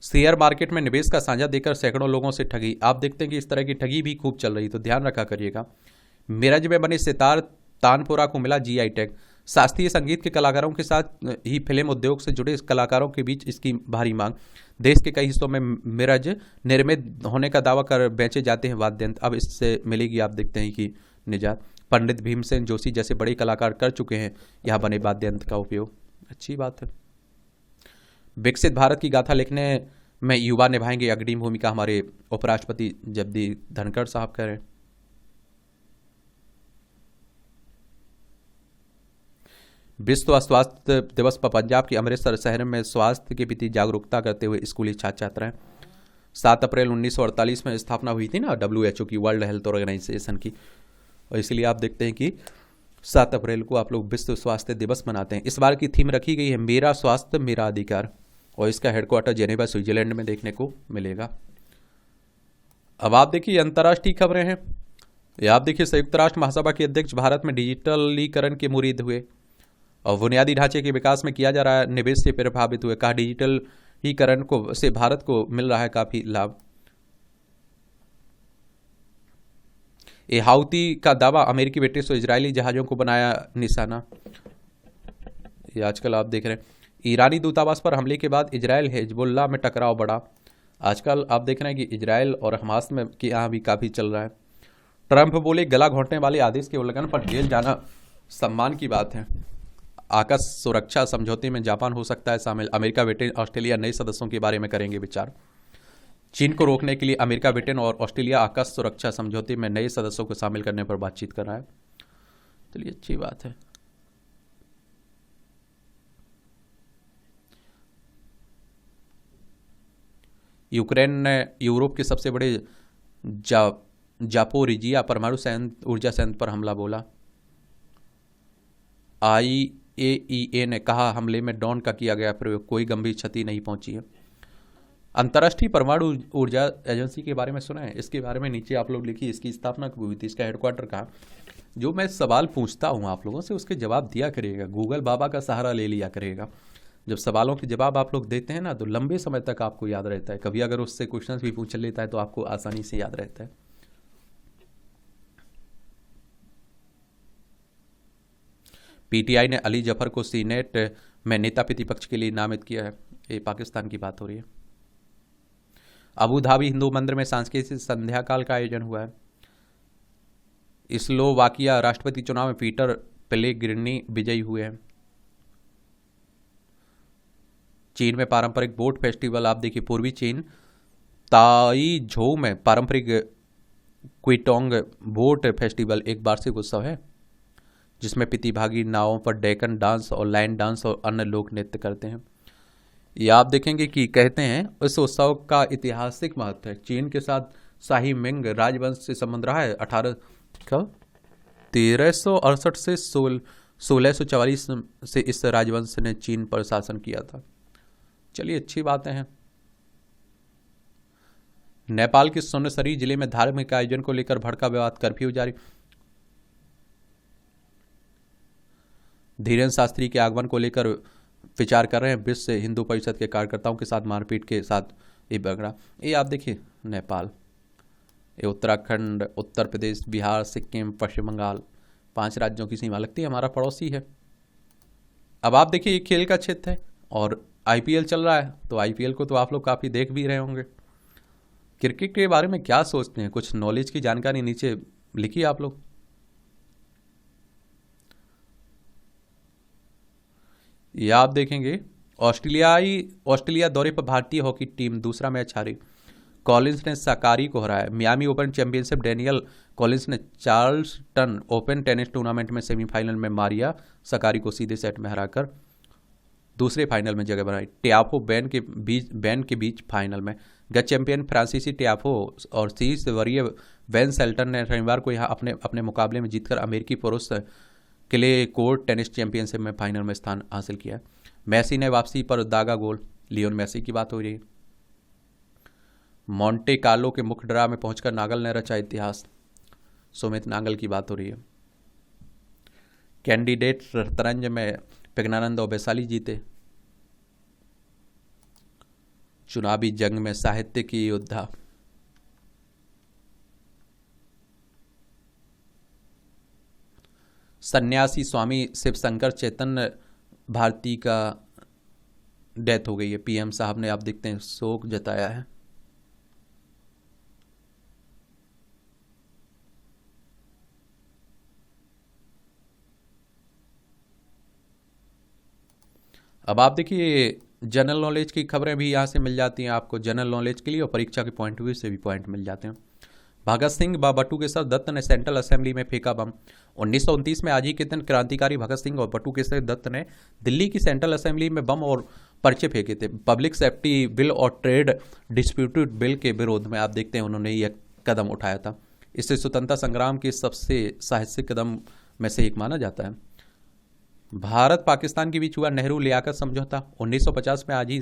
शेयर मार्केट में निवेश का साझा देकर सैकड़ों लोगों से ठगी। आप देखते हैं कि इस तरह की ठगी भी खूब चल रही, तो ध्यान रखा करिएगा। मिरज में बने सितार तानपुरा को मिला GI टैग। शास्त्रीय संगीत के कलाकारों के साथ ही फिल्म उद्योग से जुड़े कलाकारों के बीच इसकी भारी मांग। देश के कई हिस्सों में मिरज निर्मित होने का दावा कर बेचे जाते हैं वाद्य यंत्र। अब इससे मिलेगी आप देखते हैं कि निजात। पंडित भीमसेन जोशी जैसे बड़े कलाकार कर चुके हैं यहाँ बने वाद्य यंत्र का उपयोग। अच्छी बात है। विकसित भारत की गाथा लिखने में युवा निभाएंगे अग्रणी भूमिका, हमारे उपराष्ट्रपति जगदीप धनखड़ साहब कह रहे हैं। विश्व स्वास्थ्य दिवस पर पंजाब के अमृतसर शहर में स्वास्थ्य के प्रति जागरूकता करते हुए स्कूली छात्र छात्राएं। 7 अप्रैल 1948 में स्थापना हुई थी ना WHO की, वर्ल्ड हेल्थ ऑर्गेनाइजेशन की, और इसलिए आप देखते हैं कि 7 अप्रैल को आप लोग विश्व स्वास्थ्य दिवस मनाते हैं। इस बार की थीम रखी गई है मेरा स्वास्थ्य मेरा अधिकार, और इसका हेडक्वार्टर जेनेवा स्विट्जरलैंड में देखने को मिलेगा। अब आप देखिए अंतर्राष्ट्रीय खबरें हैं। ये आप देखिए संयुक्त राष्ट्र महासभा के अध्यक्ष भारत में डिजिटलीकरण के मुरीद हुए और बुनियादी ढांचे के विकास में किया जा रहा है निवेश से प्रभावित हुए। कहा डिजिटलीकरण को से भारत को मिल रहा है काफी लाभ। ये हाउती का दावा, अमेरिकी ब्रिटिश और इजरायली जहाजों को बनाया निशाना। ये आजकल आप देख रहे हैं ईरानी दूतावास पर हमले के बाद इजरायल हिजबुल्लाह में टकराव बढ़ा। आजकल आप देख रहे हैं कि इजरायल और हमास में कि यहाँ भी काफी चल रहा है। ट्रंप बोले गला घोंटने वाले आदेश के उल्लंघन पर जेल जाना सम्मान की बात है। आकाश सुरक्षा समझौते में जापान हो सकता है शामिल। अमेरिका, ब्रिटेन, ऑस्ट्रेलिया नए सदस्यों के बारे में करेंगे विचार। चीन को रोकने के लिए अमेरिका, ब्रिटेन और ऑस्ट्रेलिया आकाश सुरक्षा समझौते में नए सदस्यों को शामिल करने पर बातचीत कर रहा है। चलिए अच्छी बात है। यूक्रेन ने यूरोप के सबसे बड़े जापोरिजिया परमाणु ऊर्जा संयंत्र पर हमला बोला। IAEA ने कहा हमले में ड्रोन का किया गया प्रयोग, कोई गंभीर क्षति नहीं पहुंची है। अंतर्राष्ट्रीय परमाणु ऊर्जा एजेंसी के बारे में सुना है? इसके बारे में नीचे आप लोग लिखिए, इसकी स्थापना कब हुई थी, इसका हेडक्वार्टर कहाँ। जो मैं सवाल पूछता हूँ आप लोगों से उसके जवाब दिया करिएगा, गूगल बाबा का सहारा ले लिया करिएगा। जब सवालों के जवाब आप लोग देते हैं ना तो लंबे समय तक आपको याद रहता है, कभी अगर उससे क्वेश्चंस भी पूछ लेता है तो आपको आसानी से याद रहता है। पीटीआई ने अली जफर को सीनेट में नेता प्रतिपक्ष के लिए नामित किया है। ये पाकिस्तान की बात हो रही है। अबू धाबी हिंदू मंदिर में सांस्कृतिक संध्या काल का आयोजन हुआ है। स्लोवाकिया राष्ट्रपति चुनाव में पीटर पेलेग्रिनी विजयी हुए हैं। चीन में पारंपरिक बोट फेस्टिवल, आप देखिए पूर्वी चीन ताइझोउ में पारंपरिक क्विटोंग बोट फेस्टिवल एक वार्षिक उत्सव है जिसमें प्रतिभागी नावों पर डेकन डांस और लाइन डांस और अन्य लोक नृत्य करते हैं। ये आप देखेंगे कि कहते हैं इस उत्सव का ऐतिहासिक महत्व है। चीन के साथ शाही मिंग राजवंश से संबंध रहा है 1368 से 1644 से इस राजवंश ने चीन पर शासन किया था। चलिए अच्छी बातें हैं। नेपाल के सुनसरी जिले में धार्मिक आयोजन को लेकर भड़का विवाद, कर्फ्यू जारी। धीरेन्द्र शास्त्री के आगमन को लेकर विचार कर रहे हैं विश्व हिंदू परिषद के कार्यकर्ताओं के साथ मारपीट के साथ ये बगड़ा। ये आप देखिए नेपाल, ये उत्तराखंड, उत्तर प्रदेश, बिहार, सिक्किम, पश्चिम बंगाल, 5 राज्यों की सीमा लगती है, हमारा पड़ोसी है। अब आप देखिए ये खेल का क्षेत्र है और IPL चल रहा है, तो IPL को तो आप लोग काफ़ी देख भी रहे होंगे। क्रिकेट के बारे में क्या सोचते हैं, कुछ नॉलेज की जानकारी नीचे लिखिए आप लोग। ये आप देखेंगे ऑस्ट्रेलिया दौरे पर भारतीय हॉकी टीम दूसरा मैच हारी। कॉलिंस ने साकारी को हराया। Miami open championship, Daniel Collins ने चार्ल्सटन ओपन टेनिस टूर्नामेंट में सेमीफाइनल में मारिया साकारी को सीधे सेट में हराकर दूसरे फाइनल में जगह बनाई। टियाफो बैन के बीच फाइनल में गत चैंपियन फ्रांसीसी टियाफो और 30 वर्षीय वैन सेल्टन ने रविवार को यहाँ अपने मुकाबले में जीतकर अमेरिकी पुरुष क्ले कोर्ट टेनिस चैंपियनशिप में फाइनल में स्थान हासिल किया। मेसी ने वापसी पर दागा गोल। लियोन मेसी की बात हो रही है। मोंटे कार्लो के मुख्य ड्रा में पहुंचकर नागल ने रचा इतिहास। सुमित नागल की बात हो रही है। कैंडिडेट शतरंज में प्रज्ञानंद और वैशाली जीते। चुनावी जंग में साहित्य की योद्धा। सन्यासी स्वामी शिवशंकर चैतन्य भारती का डेथ हो गई है। PM साहब ने आप देखते हैं शोक जताया है। अब आप देखिए जनरल नॉलेज की खबरें भी यहाँ से मिल जाती हैं आपको, जनरल नॉलेज के लिए और परीक्षा के पॉइंट ऑफ व्यू से भी पॉइंट मिल जाते हैं। भगत सिंह व बटुकेश्वर दत्त ने सेंट्रल असेंबली में फेंका बम। 1929 में आज ही के दिन क्रांतिकारी भगत सिंह और बटुकेश्वर दत्त ने दिल्ली की सेंट्रल असेंबली में बम और पर्चे फेंके थे। पब्लिक सेफ्टी बिल और ट्रेड डिस्प्यूटेड बिल के विरोध में आप देखते हैं उन्होंने यह कदम उठाया था। इसे स्वतंत्रता संग्राम के सबसे साहसिक कदम में से एक माना जाता है। भारत पाकिस्तान के बीच हुआ नेहरू लियाकत समझौता। 1950 में आज ही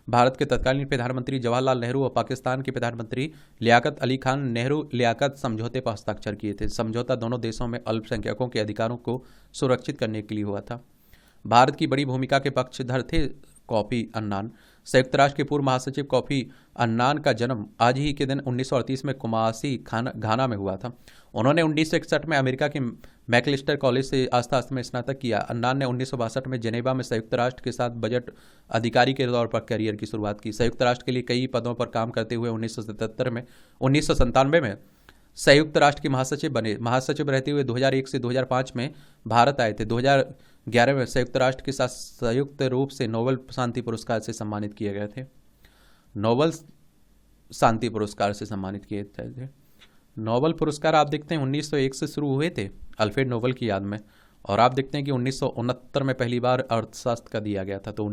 भारत के तत्कालीन प्रधानमंत्री जवाहरलाल नेहरू और पाकिस्तान के प्रधानमंत्री लियाकत अली खान नेहरू लियाकत समझौते पर हस्ताक्षर किए थे। समझौता दोनों देशों में अल्पसंख्यकों के अधिकारों को सुरक्षित करने के लिए हुआ था। भारत की बड़ी भूमिका के पक्षधर थे कोफी अन्नान। संयुक्त राष्ट्र के पूर्व महासचिव कोफी अन्नान का जन्म आज ही के दिन 1938 में कुमासी घाना में हुआ था। उन्होंने 1961 में अमेरिका के मैकलिस्टर कॉलेज से अर्थशास्त्र में स्नातक किया। अन्नान ने 1962 में जेनेवा में संयुक्त राष्ट्र के साथ बजट अधिकारी के तौर पर करियर की शुरुआत की। संयुक्त राष्ट्र के लिए कई पदों पर काम करते हुए 1997 में संयुक्त राष्ट्र के महासचिव बने। महासचिव रहते हुए 2001 से 2005 में भारत आए थे। 2011 में संयुक्त राष्ट्र के साथ संयुक्त रूप से नोबेल शांति पुरस्कार से सम्मानित किए गए थे। नोबेल शांति पुरस्कार से सम्मानित किए थे। नोबेल पुरस्कार आप देखते हैं 1901 से शुरू हुए थे अल्फ्रेड नोबेल की याद में, और आप देखते हैं कि 1969 में पहली बार अर्थशास्त्र का दिया गया था। तो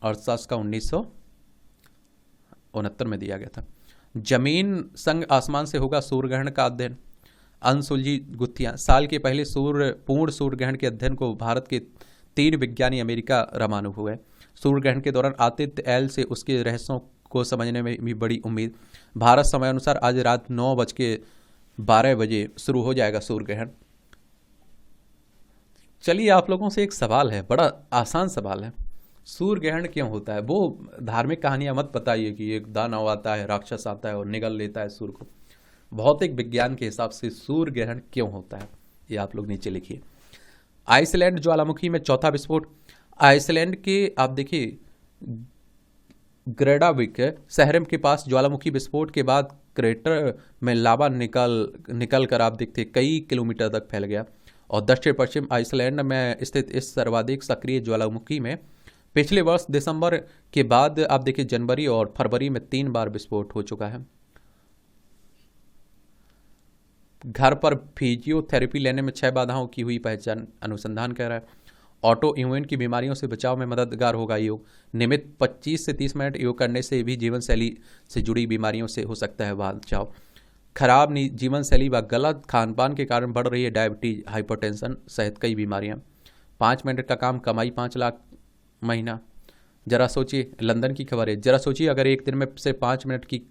अर्थशास्त्र का 1969 में दिया गया था। जमीन संग आसमान से होगा सूर्य ग्रहण का अध्ययन। अनसुलझी गुत्थियां। साल के पहले पूर्ण सूर्य ग्रहण के अध्ययन को भारत के 3 विज्ञानी अमेरिका रवाना हुए। सूर्य ग्रहण के दौरान आदित्य एल से उसके रहस्यों को समझने में भी बड़ी उम्मीद। भारत समय अनुसार आज रात 9:12 शुरू हो जाएगा सूर्य ग्रहण। चलिए आप लोगों से एक सवाल है, बड़ा आसान सवाल है, सूर्य ग्रहण क्यों होता है? वो धार्मिक कहानियां मत बताइए कि एक दानव आता है, राक्षस आता है और निगल लेता है सूर्य को। भौतिक विज्ञान के हिसाब से सूर्य ग्रहण क्यों होता है ये आप लोग नीचे लिखिए। आइसलैंड ज्वालामुखी में चौथा विस्फोट। आइसलैंड के आप देखिए ग्रेडाविक शहर के पास ज्वालामुखी विस्फोट के बाद क्रेटर में लावा निकल कर आप देखते कई किलोमीटर तक फैल गया। और दक्षिण पश्चिम आइसलैंड में स्थित इस सर्वाधिक सक्रिय ज्वालामुखी में पिछले वर्ष दिसंबर के बाद आप देखिए जनवरी और फरवरी में 3 बार विस्फोट हो चुका है। घर पर फिजियोथेरेपी लेने में 6 बाधाओं की हुई पहचान, अनुसंधान कह रहा है। ऑटो इम्यून की बीमारियों से बचाव में मददगार होगा योग। नियमित 25 से 30 मिनट योग करने से भी जीवन शैली से जुड़ी बीमारियों से हो सकता है बचाव। खराब जीवन शैली व गलत खान पान के कारण बढ़ रही है डायबिटीज, हाइपरटेंशन सहित कई बीमारियां। 5 मिनट का काम, कमाई 5 लाख महीना। जरा सोचिए, लंदन की खबर है, जरा सोचिए अगर एक दिन में से 5 मिनट की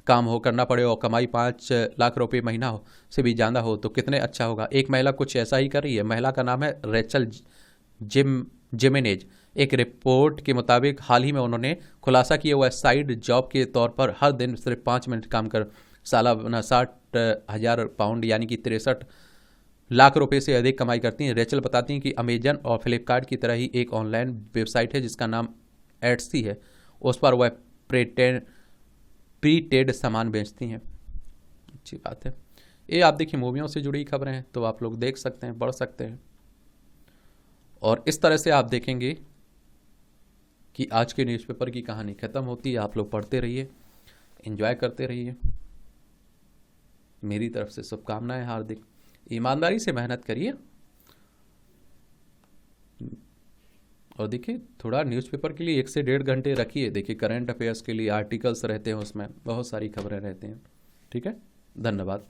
काम हो करना पड़े और कमाई 5 लाख रुपए महीना हो से भी ज़्यादा हो तो कितने अच्छा होगा। एक महिला कुछ ऐसा ही कर रही है। महिला का नाम है रेचल जिमेनेज। एक रिपोर्ट के मुताबिक हाल ही में उन्होंने खुलासा किया वह साइड जॉब के तौर पर हर दिन सिर्फ 5 मिनट काम कर सालाना 60,000 पाउंड यानी कि 63 लाख रुपए से अधिक कमाई करती हैं। रेचल बताती हैं कि अमेजन और फ्लिपकार्ट की तरह ही एक ऑनलाइन वेबसाइट है जिसका नाम एटसी है, उस पर वह प्रीटेड सामान बेचती हैं। अच्छी बात है। ये आप देखिए मूवियों से जुड़ी खबरें हैं तो आप लोग देख सकते हैं, पढ़ सकते हैं। और इस तरह से आप देखेंगे कि आज के न्यूज़पेपर की कहानी खत्म होती है। आप लोग पढ़ते रहिए, एंजॉय करते रहिए। मेरी तरफ से शुभकामनाएं हार्दिक। ईमानदारी से मेहनत करिए और देखिए थोड़ा न्यूज़पेपर के लिए 1 से 1.5 घंटे रखिए। देखिए करंट अफेयर्स के लिए आर्टिकल्स रहते हैं, उसमें बहुत सारी खबरें रहती हैं। ठीक है, धन्यवाद।